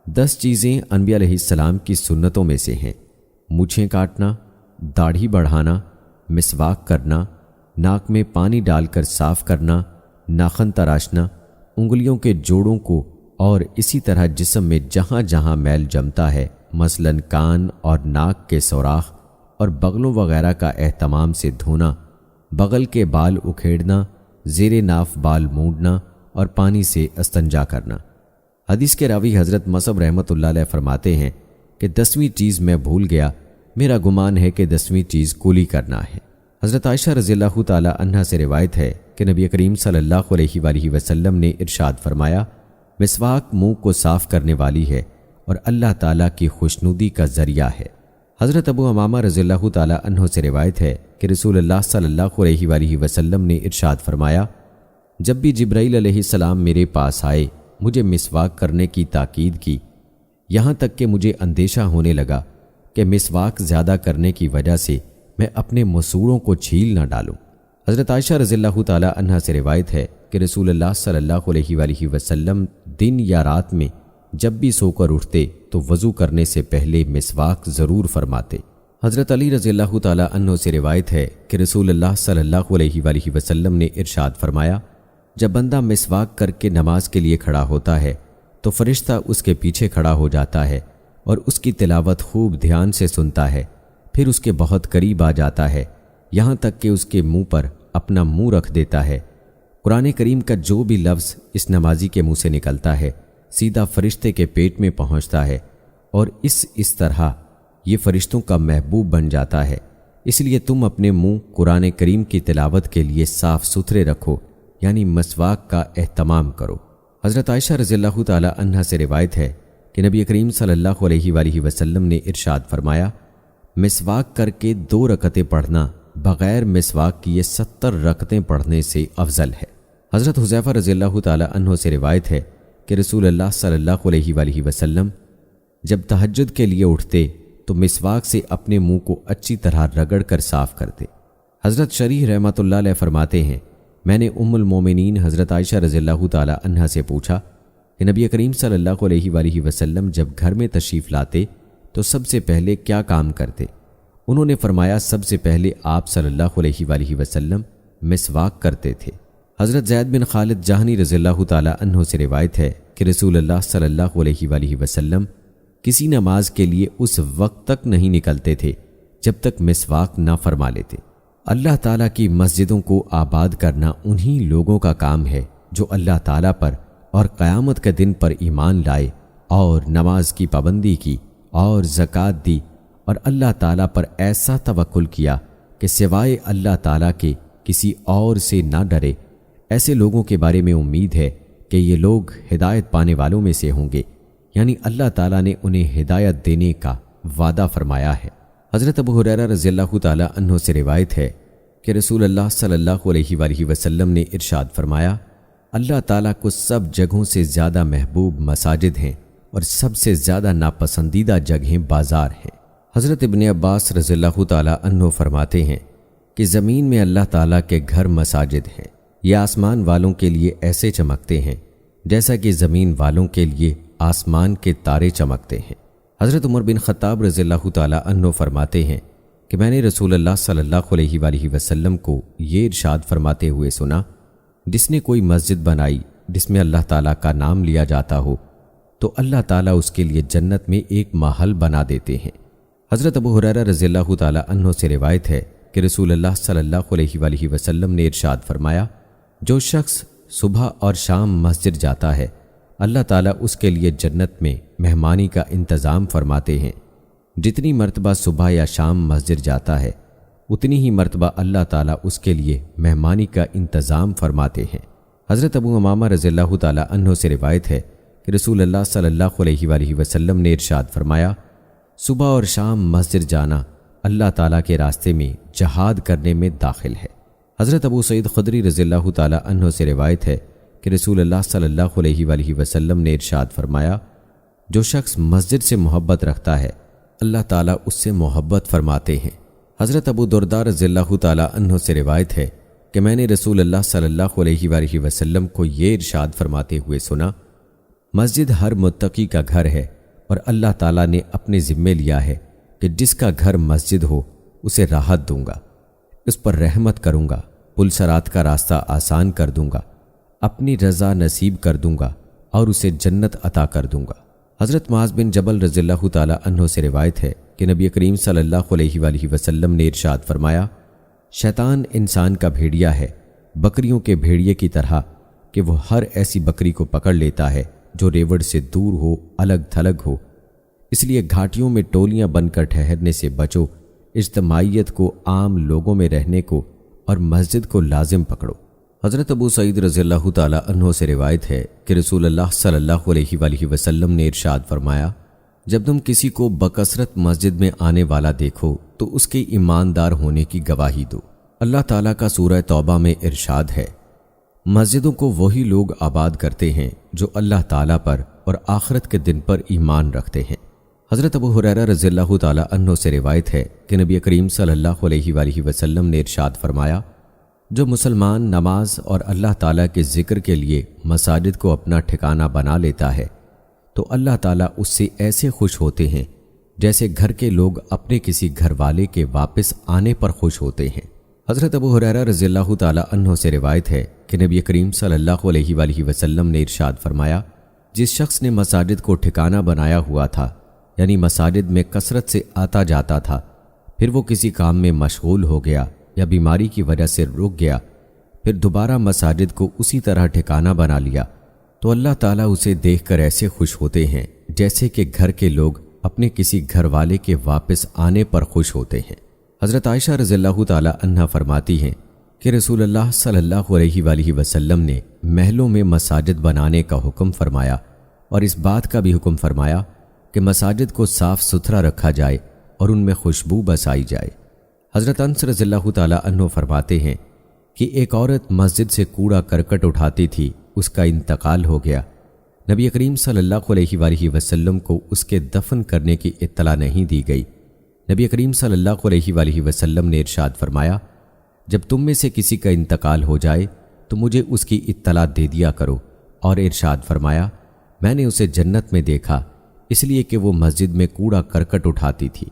10 چیزیں انبیاء علیہ السلام کی سنتوں میں سے ہیں، مونچھیں کاٹنا، داڑھی بڑھانا، مسواک کرنا، ناک میں پانی ڈال کر صاف کرنا، ناخن تراشنا، انگلیوں کے جوڑوں کو اور اسی طرح جسم میں جہاں جہاں میل جمتا ہے، مثلاً کان اور ناک کے سوراخ اور بغلوں وغیرہ کا اہتمام سے دھونا، بغل کے بال اکھیڑنا، زیر ناف بال مونڈنا اور پانی سے استنجا کرنا۔ حدیث کے راوی حضرت مصعب رحمۃ اللہ علیہ فرماتے ہیں کہ 10ویں چیز میں بھول گیا، میرا گمان ہے کہ 10ویں چیز کولی کرنا ہے۔ حضرت عائشہ رضی اللہ تعالی عنہا سے روایت ہے کہ نبی کریم صلی اللہ علیہ وآلہ وسلم نے ارشاد فرمایا، مسواک منہ کو صاف کرنے والی ہے اور اللہ تعالیٰ کی خوشنودی کا ذریعہ ہے۔ حضرت ابو امامہ رضی اللہ تعالی عنہ سے روایت ہے کہ رسول اللہ صلی اللہ علیہ وآلہ وسلم نے ارشاد فرمایا، جب بھی جبرائیل علیہ السلام میرے پاس آئے مجھے مسواک کرنے کی تاکید کی، یہاں تک کہ مجھے اندیشہ ہونے لگا کہ مسواک زیادہ کرنے کی وجہ سے میں اپنے مسوڑوں کو چھیل نہ ڈالوں۔ حضرت عائشہ رضی اللہ تعالی عنہا سے روایت ہے کہ رسول اللہ صلی اللہ علیہ وآلہ وسلم دن یا رات میں جب بھی سو کر اٹھتے تو وضو کرنے سے پہلے مسواک ضرور فرماتے۔ حضرت علی رضی اللہ تعالی عنہ سے روایت ہے کہ رسول اللہ صلی اللہ علیہ وآلہ وسلم نے ارشاد فرمایا، جب بندہ مسواک کر کے نماز کے لیے کھڑا ہوتا ہے تو فرشتہ اس کے پیچھے کھڑا ہو جاتا ہے اور اس کی تلاوت خوب دھیان سے سنتا ہے، پھر اس کے بہت قریب آ جاتا ہے، یہاں تک کہ اس کے منہ پر اپنا منہ رکھ دیتا ہے۔ قرآن کریم کا جو بھی لفظ اس نمازی کے منہ سے نکلتا ہے سیدھا فرشتے کے پیٹ میں پہنچتا ہے، اور اس طرح یہ فرشتوں کا محبوب بن جاتا ہے۔ اس لیے تم اپنے منہ قرآن کریم کی تلاوت کے لیے صاف ستھرے رکھو، یعنی مسواک کا اہتمام کرو۔ حضرت عائشہ رضی اللہ تعالی عنہا سے روایت ہے کہ نبی کریم صلی اللہ علیہ وآلہ وسلم نے ارشاد فرمایا، مسواک کر کے 2 رکعتیں پڑھنا بغیر مسواک کیے 70 رکعتیں پڑھنے سے افضل ہے۔ حضرت حذیفہ رضی اللہ تعالی عنہ سے روایت ہے کہ رسول اللہ صلی اللہ علیہ وآلہ وسلم جب تہجد کے لیے اٹھتے تو مسواک سے اپنے منہ کو اچھی طرح رگڑ کر صاف کرتے۔ حضرت شریح رحمۃ اللہ علیہ فرماتے ہیں میں نے ام المومنین حضرت عائشہ رضی اللہ تعالی عنہا سے پوچھا کہ نبی کریم صلی اللہ علیہ وآلہ وسلم جب گھر میں تشریف لاتے تو سب سے پہلے کیا کام کرتے؟ انہوں نے فرمایا سب سے پہلے آپ صلی اللہ علیہ وآلہ وسلم مسواک کرتے تھے۔ حضرت زید بن خالد جہنی رضی اللہ تعالی عنہ سے روایت ہے کہ رسول اللہ صلی اللہ علیہ وآلہ وسلم کسی نماز کے لیے اس وقت تک نہیں نکلتے تھے جب تک مسواک نہ فرما لیتے۔ اللہ تعالیٰ کی مسجدوں کو آباد کرنا انہی لوگوں کا کام ہے جو اللہ تعالیٰ پر اور قیامت کے دن پر ایمان لائے اور نماز کی پابندی کی اور زکوٰۃ دی اور اللہ تعالیٰ پر ایسا توکل کیا کہ سوائے اللہ تعالیٰ کے کسی اور سے نہ ڈرے۔ ایسے لوگوں کے بارے میں امید ہے کہ یہ لوگ ہدایت پانے والوں میں سے ہوں گے، یعنی اللہ تعالیٰ نے انہیں ہدایت دینے کا وعدہ فرمایا ہے۔ حضرت ابو ہریرہ رضی اللہ تعالی عنہ سے روایت ہے کہ رسول اللہ صلی اللہ علیہ وآلہ وسلم نے ارشاد فرمایا اللہ تعالیٰ کو سب جگہوں سے زیادہ محبوب مساجد ہیں اور سب سے زیادہ ناپسندیدہ جگہیں بازار ہیں۔ حضرت ابن عباس رضی اللہ تعالی عنہ فرماتے ہیں کہ زمین میں اللہ تعالیٰ کے گھر مساجد ہیں، یہ آسمان والوں کے لیے ایسے چمکتے ہیں جیسا کہ زمین والوں کے لیے آسمان کے تارے چمکتے ہیں۔ حضرت عمر بن خطاب رضی اللہ تعالی عنہ فرماتے ہیں کہ میں نے رسول اللہ صلی اللہ علیہ وآلہ وسلم کو یہ ارشاد فرماتے ہوئے سنا جس نے کوئی مسجد بنائی جس میں اللہ تعالیٰ کا نام لیا جاتا ہو تو اللہ تعالیٰ اس کے لیے جنت میں ایک محل بنا دیتے ہیں۔ حضرت ابو ہریرہ رضی اللہ تعالی عنہ سے روایت ہے کہ رسول اللہ صلی اللہ علیہ وآلہ وسلم نے ارشاد فرمایا جو شخص صبح اور شام مسجد جاتا ہے اللہ تعالیٰ اس کے لیے جنت میں مہمانی کا انتظام فرماتے ہیں۔ جتنی مرتبہ صبح یا شام مسجد جاتا ہے اتنی ہی مرتبہ اللہ تعالیٰ اس کے لیے مہمانی کا انتظام فرماتے ہیں۔ حضرت ابو امامہ رضی اللہ تعالی عنہ سے روایت ہے کہ رسول اللہ صلی اللہ علیہ وآلہ وسلم نے ارشاد فرمایا صبح اور شام مسجد جانا اللہ تعالیٰ کے راستے میں جہاد کرنے میں داخل ہے۔ حضرت ابو سعید خدری رضی اللہ تعالی عنہ سے روایت ہے کہ رسول اللہ صلی اللہ علیہ وآلہ وسلم نے ارشاد فرمایا جو شخص مسجد سے محبت رکھتا ہے اللہ تعالیٰ اس سے محبت فرماتے ہیں۔ حضرت ابو درداء رضی اللہ تعالی عنہ سے روایت ہے کہ میں نے رسول اللہ صلی اللہ علیہ وآلہ وسلم کو یہ ارشاد فرماتے ہوئے سنا مسجد ہر متقی کا گھر ہے اور اللہ تعالیٰ نے اپنے ذمے لیا ہے کہ جس کا گھر مسجد ہو اسے راحت دوں گا، اس پر رحمت کروں گا، پل صراط کا راستہ آسان کر دوں گا، اپنی رضا نصیب کر دوں گا اور اسے جنت عطا کر دوں گا۔ حضرت معاذ بن جبل رضی اللہ تعالی عنہ سے روایت ہے کہ نبی کریم صلی اللہ علیہ وآلہ وسلم نے ارشاد فرمایا شیطان انسان کا بھیڑیا ہے بکریوں کے بھیڑیے کی طرح کہ وہ ہر ایسی بکری کو پکڑ لیتا ہے جو ریوڑ سے دور ہو، الگ تھلگ ہو، اس لیے گھاٹیوں میں ٹولیاں بن کر ٹھہرنے سے بچو، اجتماعیت کو، عام لوگوں میں رہنے کو اور مسجد کو لازم پکڑو۔ حضرت ابو سعید رضی اللہ تعالی عنہ سے روایت ہے کہ رسول اللہ صلی اللہ علیہ وآلہ وسلم نے ارشاد فرمایا جب تم کسی کو بکثرت مسجد میں آنے والا دیکھو تو اس کے ایماندار ہونے کی گواہی دو۔ اللہ تعالیٰ کا سورہ توبہ میں ارشاد ہے مسجدوں کو وہی لوگ آباد کرتے ہیں جو اللہ تعالیٰ پر اور آخرت کے دن پر ایمان رکھتے ہیں۔ حضرت ابو ہریرہ رضی اللہ تعالی عنہ سے روایت ہے کہ نبی کریم صلی اللہ علیہ وآلہ وسلم نے ارشاد فرمایا جو مسلمان نماز اور اللہ تعالیٰ کے ذکر کے لیے مساجد کو اپنا ٹھکانہ بنا لیتا ہے تو اللہ تعالیٰ اس سے ایسے خوش ہوتے ہیں جیسے گھر کے لوگ اپنے کسی گھر والے کے واپس آنے پر خوش ہوتے ہیں۔ حضرت ابو ہریرہ رضی اللہ تعالی عنہ سے روایت ہے کہ نبی کریم صلی اللہ علیہ وآلہ وسلم نے ارشاد فرمایا جس شخص نے مساجد کو ٹھکانہ بنایا ہوا تھا یعنی مساجد میں کثرت سے آتا جاتا تھا پھر وہ کسی کام میں مشغول ہو گیا یا بیماری کی وجہ سے رک گیا پھر دوبارہ مساجد کو اسی طرح ٹھکانہ بنا لیا تو اللہ تعالیٰ اسے دیکھ کر ایسے خوش ہوتے ہیں جیسے کہ گھر کے لوگ اپنے کسی گھر والے کے واپس آنے پر خوش ہوتے ہیں۔ حضرت عائشہ رضی اللہ تعالی عنہا فرماتی ہیں کہ رسول اللہ صلی اللہ علیہ وآلہ وسلم نے محلوں میں مساجد بنانے کا حکم فرمایا اور اس بات کا بھی حکم فرمایا کہ مساجد کو صاف ستھرا رکھا جائے اور ان میں خوشبو بسائی جائے۔ حضرت انس رضی اللہ تعالی عنہ فرماتے ہیں کہ ایک عورت مسجد سے کوڑا کرکٹ اٹھاتی تھی، اس کا انتقال ہو گیا۔ نبی کریم صلی اللہ علیہ وآلہ وسلم کو اس کے دفن کرنے کی اطلاع نہیں دی گئی۔ نبی کریم صلی اللہ علیہ وآلہ وسلم نے ارشاد فرمایا جب تم میں سے کسی کا انتقال ہو جائے تو مجھے اس کی اطلاع دے دیا کرو۔ اور ارشاد فرمایا، میں نے اسے جنت میں دیکھا اس لیے کہ وہ مسجد میں کوڑا کرکٹ اٹھاتی تھی۔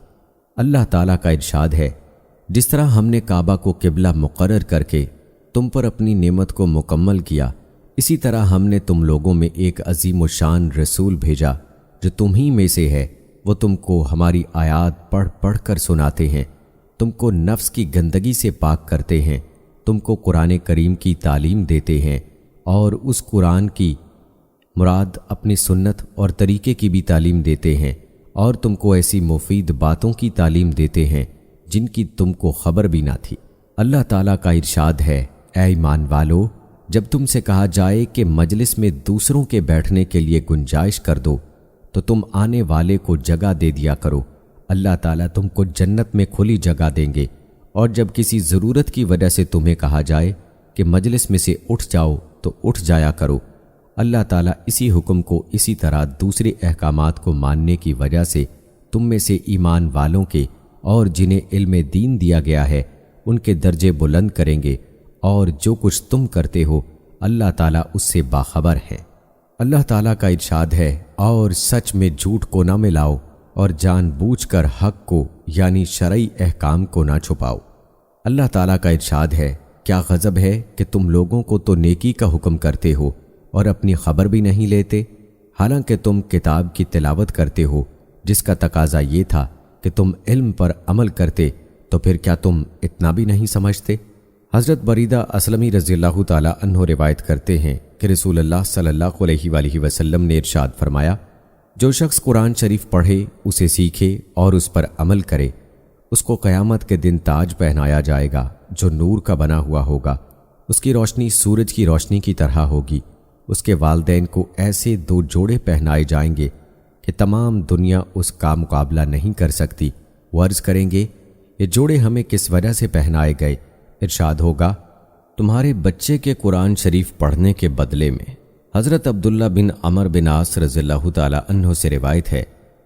اللہ تعالیٰ کا ارشاد ہے، جس طرح ہم نے کعبہ کو قبلہ مقرر کر کے تم پر اپنی نعمت کو مکمل کیا، اسی طرح ہم نے تم لوگوں میں ایک عظیم الشان رسول بھیجا جو تم ہی میں سے ہے۔ وہ تم کو ہماری آیات پڑھ پڑھ کر سناتے ہیں، تم کو نفس کی گندگی سے پاک کرتے ہیں، تم کو قرآن کریم کی تعلیم دیتے ہیں، اور اس قرآن کی مراد اپنی سنت اور طریقے کی بھی تعلیم دیتے ہیں، اور تم کو ایسی مفید باتوں کی تعلیم دیتے ہیں جن کی تم کو خبر بھی نہ تھی۔ اللہ تعالیٰ کا ارشاد ہے، اے ایمان والو، جب تم سے کہا جائے کہ مجلس میں دوسروں کے بیٹھنے کے لیے گنجائش کر دو تو تم آنے والے کو جگہ دے دیا کرو۔ اللہ تعالیٰ تم کو جنت میں کھلی جگہ دیں گے، اور جب کسی ضرورت کی وجہ سے تمہیں کہا جائے کہ مجلس میں سے اٹھ جاؤ تو اٹھ جایا کرو۔ اللہ تعالیٰ اسی حکم کو اسی طرح دوسرے احکامات کو ماننے کی وجہ سے تم میں سے ایمان والوں کے اور جنہیں علم دین دیا گیا ہے ان کے درجے بلند کریں گے، اور جو کچھ تم کرتے ہو اللہ تعالیٰ اس سے باخبر ہے۔ اللہ تعالیٰ کا ارشاد ہے، اور سچ میں جھوٹ کو نہ ملاؤ اور جان بوجھ کر حق کو یعنی شرعی احکام کو نہ چھپاؤ۔ اللہ تعالیٰ کا ارشاد ہے، کیا غضب ہے کہ تم لوگوں کو تو نیکی کا حکم کرتے ہو اور اپنی خبر بھی نہیں لیتے، حالانکہ تم کتاب کی تلاوت کرتے ہو جس کا تقاضا یہ تھا کہ تم علم پر عمل کرتے، تو پھر کیا تم اتنا بھی نہیں سمجھتے؟ حضرت بریدہ اسلمی رضی اللہ تعالیٰ عنہ روایت کرتے ہیں کہ رسول اللہ صلی اللہ علیہ وآلہ وسلم نے ارشاد فرمایا، جو شخص قرآن شریف پڑھے، اسے سیکھے اور اس پر عمل کرے، اس کو قیامت کے دن تاج پہنایا جائے گا جو نور کا بنا ہوا ہوگا، اس کی روشنی سورج کی روشنی کی طرح ہوگی۔ اس کے والدین کو ایسے 2 جوڑے پہنائے جائیں گے کہ تمام دنیا اس کا مقابلہ نہیں کر سکتی۔ وہ عرض کریں گے، یہ جوڑے ہمیں کس وجہ سے پہنائے گئے؟ ارشاد ہوگا، تمہارے بچے کے قرآن شریف پڑھنے کے بدلے میں۔ حضرت عبداللہ بن عمر بن عاص رضی اللہ تعالیٰ عنہ سے روایت ہے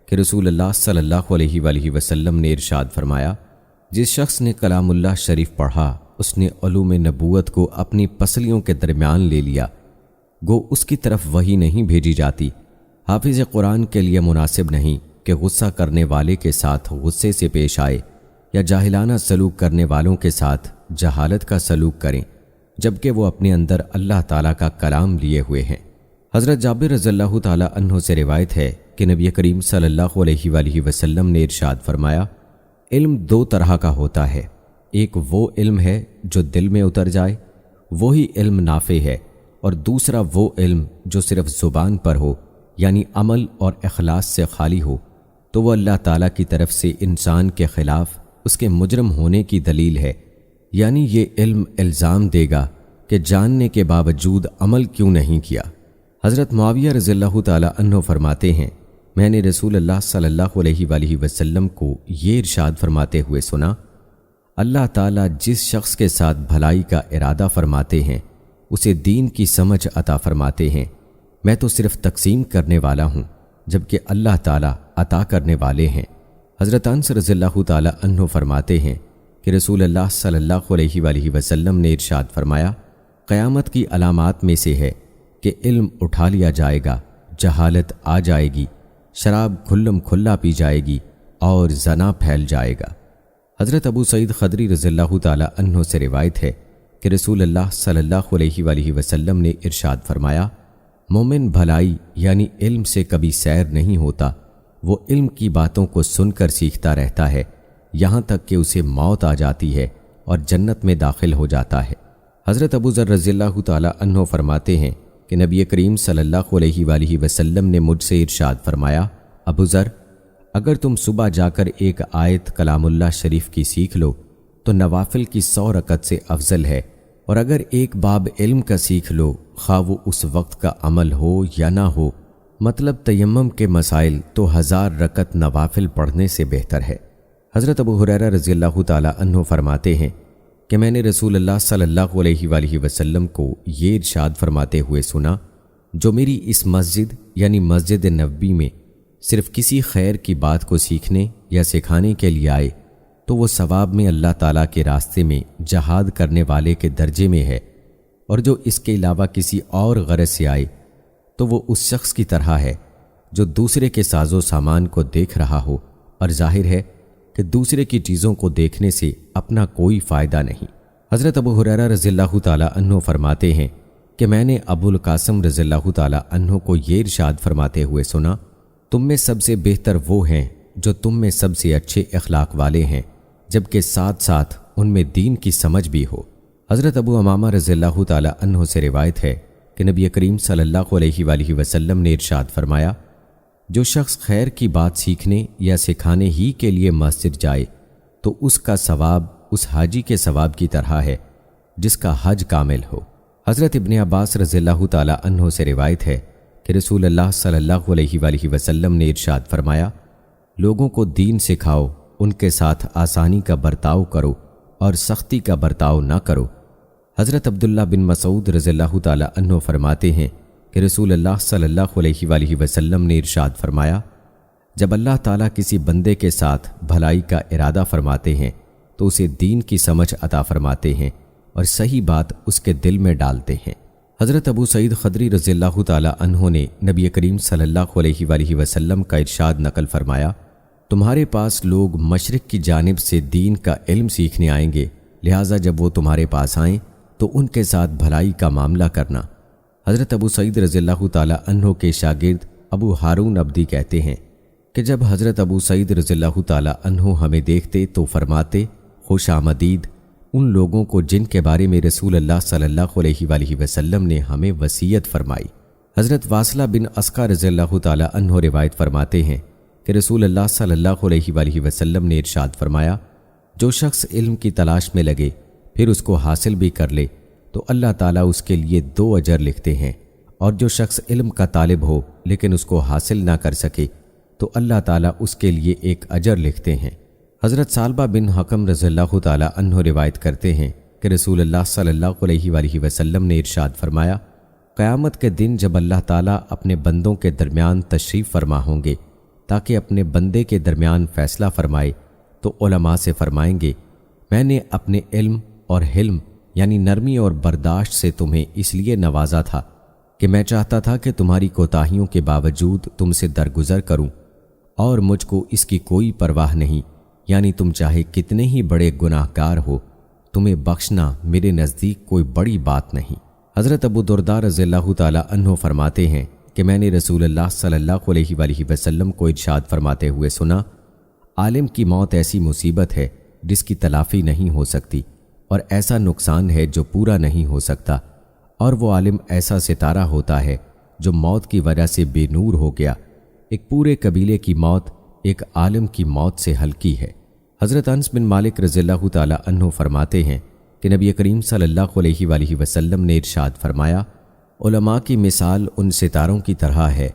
کہ رسول اللہ صلی اللہ علیہ وآلہ وسلم نے ارشاد فرمایا، جس شخص نے کلام اللہ شریف پڑھا اس نے علوم نبوت کو اپنی پسلیوں کے درمیان لے لیا، گو اس کی طرف وحی نہیں بھیجی جاتی۔ حافظ قرآن کے لیے مناسب نہیں کہ غصہ کرنے والے کے ساتھ غصے سے پیش آئے یا جاہلانہ سلوک کرنے والوں کے ساتھ جہالت کا سلوک کریں، جبکہ وہ اپنے اندر اللہ تعالیٰ کا کلام لیے ہوئے ہیں۔ حضرت جابر رضی اللہ تعالیٰ عنہ سے روایت ہے کہ نبی کریم صلی اللہ علیہ وآلہ وسلم نے ارشاد فرمایا، علم 2 طرح کا ہوتا ہے، ایک وہ علم ہے جو دل میں اتر جائے، وہی علم نافع ہے، اور دوسرا وہ علم جو صرف زبان پر ہو یعنی عمل اور اخلاص سے خالی ہو، تو وہ اللہ تعالیٰ کی طرف سے انسان کے خلاف اس کے مجرم ہونے کی دلیل ہے۔ یعنی یہ علم الزام دے گا کہ جاننے کے باوجود عمل کیوں نہیں کیا۔ حضرت معاویہ رضی اللہ تعالیٰ عنہ فرماتے ہیں، میں نے رسول اللہ صلی اللہ علیہ وآلہ وسلم کو یہ ارشاد فرماتے ہوئے سنا، اللہ تعالیٰ جس شخص کے ساتھ بھلائی کا ارادہ فرماتے ہیں اسے دین کی سمجھ عطا فرماتے ہیں، میں تو صرف تقسیم کرنے والا ہوں، جبکہ اللہ تعالیٰ عطا کرنے والے ہیں۔ حضرت انس رضی اللہ تعالیٰ عنہ فرماتے ہیں کہ رسول اللہ صلی اللہ علیہ وآلہ وسلم نے ارشاد فرمایا، قیامت کی علامات میں سے ہے کہ علم اٹھا لیا جائے گا، جہالت آ جائے گی، شراب کھلم کھلا پی جائے گی، اور زنا پھیل جائے گا۔ حضرت ابو سعید خدری رضی اللہ تعالیٰ عنہ سے روایت ہے کہ رسول اللہ صلی اللہ علیہ وآلہ وسلم نے ارشاد فرمایا، مومن بھلائی یعنی علم سے کبھی سیر نہیں ہوتا، وہ علم کی باتوں کو سن کر سیکھتا رہتا ہے یہاں تک کہ اسے موت آ جاتی ہے اور جنت میں داخل ہو جاتا ہے۔ حضرت ابو ذر رضی اللہ تعالیٰ عنہ فرماتے ہیں کہ نبی کریم صلی اللہ علیہ وآلہ وسلم نے مجھ سے ارشاد فرمایا، ابو ذر، اگر تم صبح جا کر ایک آیت کلام اللہ شریف کی سیکھ لو تو نوافل کی 100 رکعت سے افضل ہے، اور اگر ایک باب علم کا سیکھ لو، خواہ وہ اس وقت کا عمل ہو یا نہ ہو، مطلب تیمم کے مسائل، تو 1000 رکعت نوافل پڑھنے سے بہتر ہے۔ حضرت ابو ہریرہ رضی اللہ تعالیٰ عنہ فرماتے ہیں کہ میں نے رسول اللہ صلی اللہ علیہ وآلہ وسلم کو یہ ارشاد فرماتے ہوئے سنا، جو میری اس مسجد یعنی مسجد نبوی میں صرف کسی خیر کی بات کو سیکھنے یا سکھانے کے لیے آئے تو وہ ثواب میں اللہ تعالیٰ کے راستے میں جہاد کرنے والے کے درجے میں ہے، اور جو اس کے علاوہ کسی اور غرض سے آئے تو وہ اس شخص کی طرح ہے جو دوسرے کے ساز و سامان کو دیکھ رہا ہو، اور ظاہر ہے کہ دوسرے کی چیزوں کو دیکھنے سے اپنا کوئی فائدہ نہیں۔ حضرت ابو ہریرہ رضی اللہ تعالیٰ عنہ فرماتے ہیں کہ میں نے ابو القاسم رضی اللہ تعالیٰ عنہ کو یہ ارشاد فرماتے ہوئے سنا، تم میں سب سے بہتر وہ ہیں جو تم میں سب سے اچھے اخلاق والے ہیں، جبکہ ساتھ ساتھ ان میں دین کی سمجھ بھی ہو۔ حضرت ابو امامہ رضی اللہ تعالیٰ عنہ سے روایت ہے کہ نبی کریم صلی اللہ علیہ وآلہ وسلم نے ارشاد فرمایا، جو شخص خیر کی بات سیکھنے یا سکھانے ہی کے لیے مسجد جائے تو اس کا ثواب اس حاجی کے ثواب کی طرح ہے جس کا حج کامل ہو۔ حضرت ابن عباس رضی اللہ تعالیٰ عنہ سے روایت ہے کہ رسول اللہ صلی اللہ علیہ وآلہ وسلم نے ارشاد فرمایا، لوگوں کو دین سکھاؤ، ان کے ساتھ آسانی کا برتاؤ کرو اور سختی کا برتاؤ نہ کرو۔ حضرت عبداللہ بن مسعود رضی اللہ تعالیٰ عنہ فرماتے ہیں کہ رسول اللہ صلی اللہ علیہ وآلہ وسلم نے ارشاد فرمایا، جب اللہ تعالیٰ کسی بندے کے ساتھ بھلائی کا ارادہ فرماتے ہیں تو اسے دین کی سمجھ عطا فرماتے ہیں اور صحیح بات اس کے دل میں ڈالتے ہیں۔ حضرت ابو سعید خدری رضی اللہ تعالیٰ عنہ نے نبی کریم صلی اللہ علیہ وآلہ وسلم کا ارشاد نقل فرمایا، تمہارے پاس لوگ مشرق کی جانب سے دین کا علم سیکھنے آئیں گے، لہٰذا جب وہ تمہارے پاس آئیں تو ان کے ساتھ بھلائی کا معاملہ کرنا۔ حضرت ابو سعید رضی اللہ تعالیٰ عنہ کے شاگرد ابو ہارون عبدی کہتے ہیں کہ جب حضرت ابو سعید رضی اللہ تعالیٰ عنہ ہمیں دیکھتے تو فرماتے، خوش آمدید ان لوگوں کو جن کے بارے میں رسول اللہ صلی اللہ علیہ وآلہ وسلم نے ہمیں وصیت فرمائی۔ حضرت واصلہ بن اسقع رضی اللہ تعالیٰ عنہ روایت فرماتے ہیں کہ رسول اللہ صلی اللہ علیہ وآلہ وسلم نے ارشاد فرمایا، جو شخص علم کی تلاش میں لگے پھر اس کو حاصل بھی کر لے تو اللہ تعالیٰ اس کے لیے 2 اجر لکھتے ہیں، اور جو شخص علم کا طالب ہو لیکن اس کو حاصل نہ کر سکے تو اللہ تعالیٰ اس کے لیے 1 اجر لکھتے ہیں۔ حضرت ثعلبہ بن حکم رضی اللہ تعالیٰ عنہ روایت کرتے ہیں کہ رسول اللہ صلی اللہ علیہ وآلہ وسلم نے ارشاد فرمایا، قیامت کے دن جب اللہ تعالیٰ اپنے بندوں کے درمیان تشریف فرما ہوں گے تاکہ اپنے بندے کے درمیان فیصلہ فرمائے تو علماء سے فرمائیں گے، میں نے اپنے علم اور حلم یعنی نرمی اور برداشت سے تمہیں اس لیے نوازا تھا کہ میں چاہتا تھا کہ تمہاری کوتاہیوں کے باوجود تم سے درگزر کروں، اور مجھ کو اس کی کوئی پرواہ نہیں، یعنی تم چاہے کتنے ہی بڑے گناہ گار ہو، تمہیں بخشنا میرے نزدیک کوئی بڑی بات نہیں۔ حضرت ابو درداء رضی اللہ تعالیٰ عنہ فرماتے ہیں کہ میں نے رسول اللہ صلی اللہ علیہ وآلہ وسلم کو ارشاد فرماتے ہوئے سنا، عالم کی موت ایسی مصیبت ہے جس کی تلافی نہیں ہو سکتی، اور ایسا نقصان ہے جو پورا نہیں ہو سکتا، اور وہ عالم ایسا ستارہ ہوتا ہے جو موت کی وجہ سے بے نور ہو گیا۔ ایک پورے قبیلے کی موت ایک عالم کی موت سے ہلکی ہے۔ حضرت انس بن مالک رضی اللہ تعالیٰ عنہ فرماتے ہیں کہ نبی کریم صلی اللہ علیہ وآلہ وسلم نے ارشاد فرمایا، علماء کی مثال ان ستاروں کی طرح ہے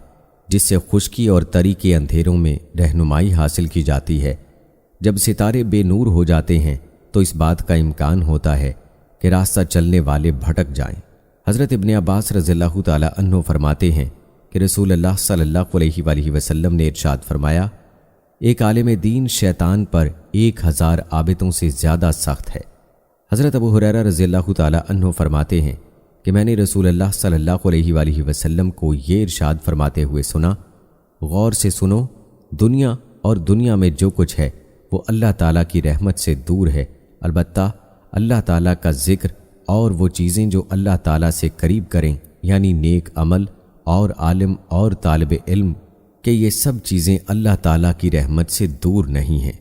جس سے خشکی اور تری کے اندھیروں میں رہنمائی حاصل کی جاتی ہے۔ جب ستارے بے نور ہو جاتے ہیں تو اس بات کا امکان ہوتا ہے کہ راستہ چلنے والے بھٹک جائیں۔ حضرت ابن عباس رضی اللہ تعالیٰ عنہ فرماتے ہیں کہ رسول اللہ صلی اللہ علیہ وآلہ وسلم نے ارشاد فرمایا، ایک عالم دین شیطان پر 1000 عابدوں سے زیادہ سخت ہے۔ حضرت ابو ہریرہ رضی اللہ تعالیٰ عنہ فرماتے ہیں کہ میں نے رسول اللہ صلی اللہ علیہ وآلہ وسلم کو یہ ارشاد فرماتے ہوئے سنا، غور سے سنو، دنیا اور دنیا میں جو کچھ ہے وہ اللہ تعالیٰ کی رحمت سے دور ہے، البتہ اللہ تعالیٰ کا ذکر اور وہ چیزیں جو اللہ تعالیٰ سے قریب کریں یعنی نیک عمل اور عالم اور طالب علم، کہ یہ سب چیزیں اللہ تعالیٰ کی رحمت سے دور نہیں ہیں۔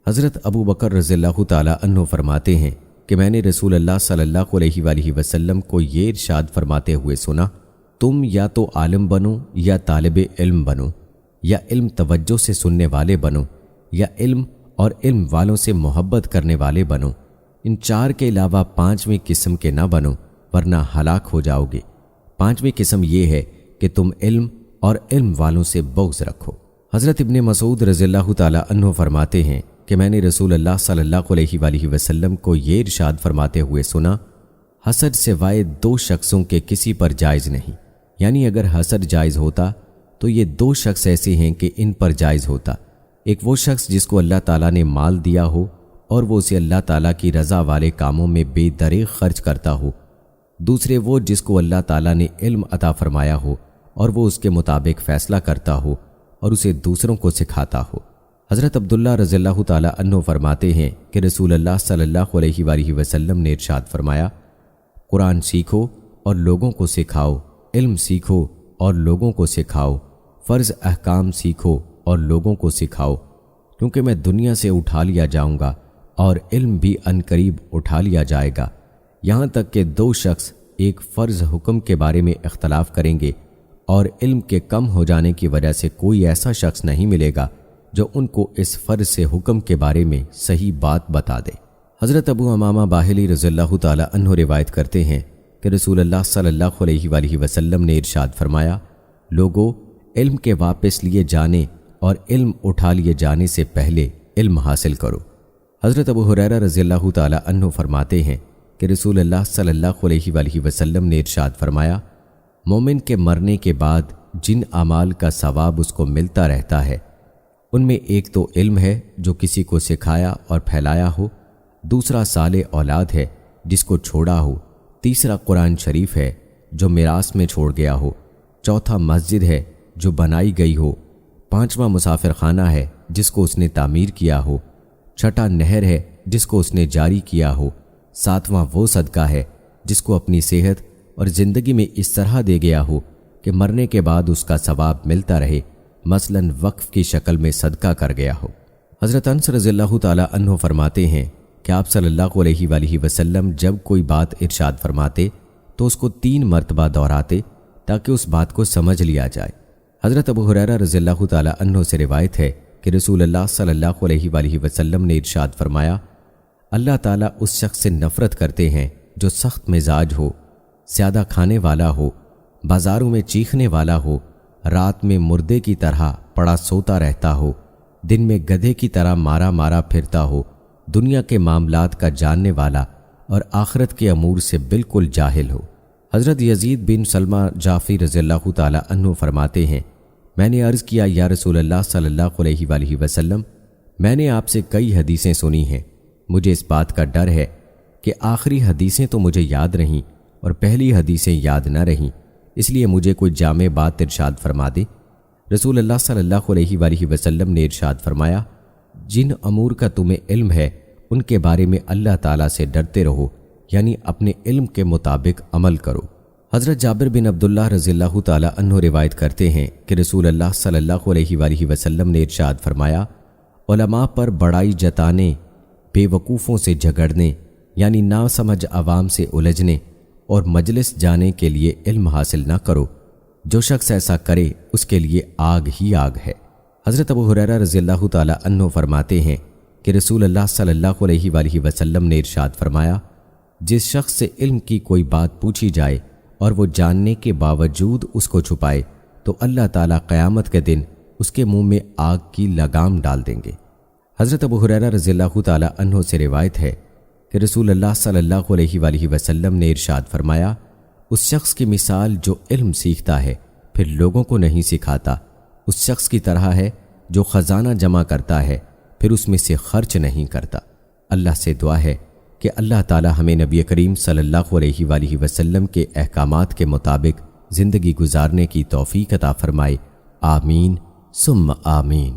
حضرت ابو بکر رضی اللہ تعالیٰ عنہ فرماتے ہیں کہ میں نے رسول اللہ صلی اللہ علیہ وآلہ وسلم کو یہ ارشاد فرماتے ہوئے سنا، تم یا تو عالم بنو یا طالب علم بنو، یا علم توجہ سے سننے والے بنو، یا علم اور علم والوں سے محبت کرنے والے بنو، ان 4 کے علاوہ 5ویں قسم کے نہ بنو ورنہ ہلاک ہو جاؤ گے۔ 5ویں قسم یہ ہے کہ تم علم اور علم والوں سے بغض رکھو۔ حضرت ابن مسعود رضی اللہ تعالیٰ عنہ فرماتے ہیں کہ میں نے رسول اللہ صلی اللہ علیہ وآلہ وسلم کو یہ ارشاد فرماتے ہوئے سنا، حسد سوائے 2 شخصوں کے کسی پر جائز نہیں، یعنی اگر حسد جائز ہوتا تو یہ 2 شخص ایسے ہیں کہ ان پر جائز ہوتا، ایک وہ شخص جس کو اللہ تعالیٰ نے مال دیا ہو اور وہ اسے اللہ تعالیٰ کی رضا والے کاموں میں بے دریغ خرچ کرتا ہو، دوسرے وہ جس کو اللہ تعالیٰ نے علم عطا فرمایا ہو اور وہ اس کے مطابق فیصلہ کرتا ہو اور اسے دوسروں کو سکھاتا ہو۔ حضرت عبداللہ رضی اللہ تعالیٰ عنہ فرماتے ہیں کہ رسول اللہ صلی اللہ علیہ وآلہ وسلم نے ارشاد فرمایا، قرآن سیکھو اور لوگوں کو سکھاؤ، علم سیکھو اور لوگوں کو سکھاؤ، فرض احکام سیکھو اور لوگوں کو سکھاؤ، کیونکہ میں دنیا سے اٹھا لیا جاؤں گا اور علم بھی عنقریب اٹھا لیا جائے گا، یہاں تک کہ دو شخص ایک فرض حکم کے بارے میں اختلاف کریں گے اور علم کے کم ہو جانے کی وجہ سے کوئی ایسا شخص نہیں ملے گا جو ان کو اس فرض سے حکم کے بارے میں صحیح بات بتا دے۔ حضرت ابو امامہ باہلی رضی اللہ تعالی عنہ روایت کرتے ہیں کہ رسول اللہ صلی اللہ علیہ وآلہ وسلم نے ارشاد فرمایا، لوگو، علم کے واپس لیے جانے اور علم اٹھا لیے جانے سے پہلے علم حاصل کرو۔ حضرت ابو ہریرہ رضی اللہ تعالی عنہ فرماتے ہیں کہ رسول اللہ صلی اللہ علیہ وآلہ وسلم نے ارشاد فرمایا، مومن کے مرنے کے بعد جن اعمال کا ثواب اس کو ملتا رہتا ہے ان میں ایک تو علم ہے جو کسی کو سکھایا اور پھیلایا ہو، دوسرا صالح اولاد ہے جس کو چھوڑا ہو، تیسرا قرآن شریف ہے جو میراث میں چھوڑ گیا ہو، چوتھا مسجد ہے جو بنائی گئی ہو، پانچواں مسافر خانہ ہے جس کو اس نے تعمیر کیا ہو، چھٹا نہر ہے جس کو اس نے جاری کیا ہو، ساتواں وہ صدقہ ہے جس کو اپنی صحت اور زندگی میں اس طرح دے گیا ہو کہ مرنے کے بعد اس کا ثواب ملتا رہے، مثلاً وقف کی شکل میں صدقہ کر گیا ہو۔ حضرت انس رضی اللہ تعالی عنہ فرماتے ہیں کہ آپ صلی اللہ علیہ وآلہ وسلم جب کوئی بات ارشاد فرماتے تو اس کو 3 مرتبہ دہراتے تاکہ اس بات کو سمجھ لیا جائے۔ حضرت ابو ہریرہ رضی اللہ تعالی عنہ سے روایت ہے کہ رسول اللہ صلی اللہ علیہ وآلہ وسلم نے ارشاد فرمایا، اللہ تعالیٰ اس شخص سے نفرت کرتے ہیں جو سخت مزاج ہو، زیادہ کھانے والا ہو، بازاروں میں چیخنے والا ہو، رات میں مردے کی طرح پڑا سوتا رہتا ہو، دن میں گدھے کی طرح مارا مارا پھرتا ہو، دنیا کے معاملات کا جاننے والا اور آخرت کے امور سے بالکل جاہل ہو۔ حضرت یزید بن سلمہ جعفری رضی اللہ تعالی عنہ فرماتے ہیں، میں نے عرض کیا، یا رسول اللہ صلی اللہ علیہ وآلہ وسلم، میں نے آپ سے کئی حدیثیں سنی ہیں، مجھے اس بات کا ڈر ہے کہ آخری حدیثیں تو مجھے یاد رہیں اور پہلی حدیثیں یاد نہ رہیں، اس لیے مجھے کوئی جامع بات ارشاد فرما دے۔ رسول اللہ صلی اللہ علیہ وآلہ وسلم نے ارشاد فرمایا، جن امور کا تمہیں علم ہے ان کے بارے میں اللہ تعالیٰ سے ڈرتے رہو، یعنی اپنے علم کے مطابق عمل کرو۔ حضرت جابر بن عبداللہ رضی اللہ تعالی عنہ روایت کرتے ہیں کہ رسول اللہ صلی اللہ علیہ وآلہ وسلم نے ارشاد فرمایا، علماء پر بڑائی جتانے، بے وقوفوں سے جھگڑنے یعنی ناسمجھ عوام سے الجھنے اور مجلس جانے کے لیے علم حاصل نہ کرو، جو شخص ایسا کرے اس کے لیے آگ ہی آگ ہے۔ حضرت ابو ہریرہ رضی اللہ تعالی عنہ فرماتے ہیں کہ رسول اللہ صلی اللہ علیہ وآلہ وسلم نے ارشاد فرمایا، جس شخص سے علم کی کوئی بات پوچھی جائے اور وہ جاننے کے باوجود اس کو چھپائے تو اللہ تعالیٰ قیامت کے دن اس کے منہ میں آگ کی لگام ڈال دیں گے۔ حضرت ابو ہریرہ رضی اللہ تعالی عنہ سے روایت ہے کہ رسول اللہ صلی اللہ علیہ وآلہ وسلم نے ارشاد فرمایا، اس شخص کی مثال جو علم سیکھتا ہے پھر لوگوں کو نہیں سکھاتا، اس شخص کی طرح ہے جو خزانہ جمع کرتا ہے پھر اس میں سے خرچ نہیں کرتا۔ اللہ سے دعا ہے کہ اللہ تعالی ہمیں نبی کریم صلی اللہ علیہ وآلہ وسلم کے احکامات کے مطابق زندگی گزارنے کی توفیق عطا فرمائے، آمین ثم آمین۔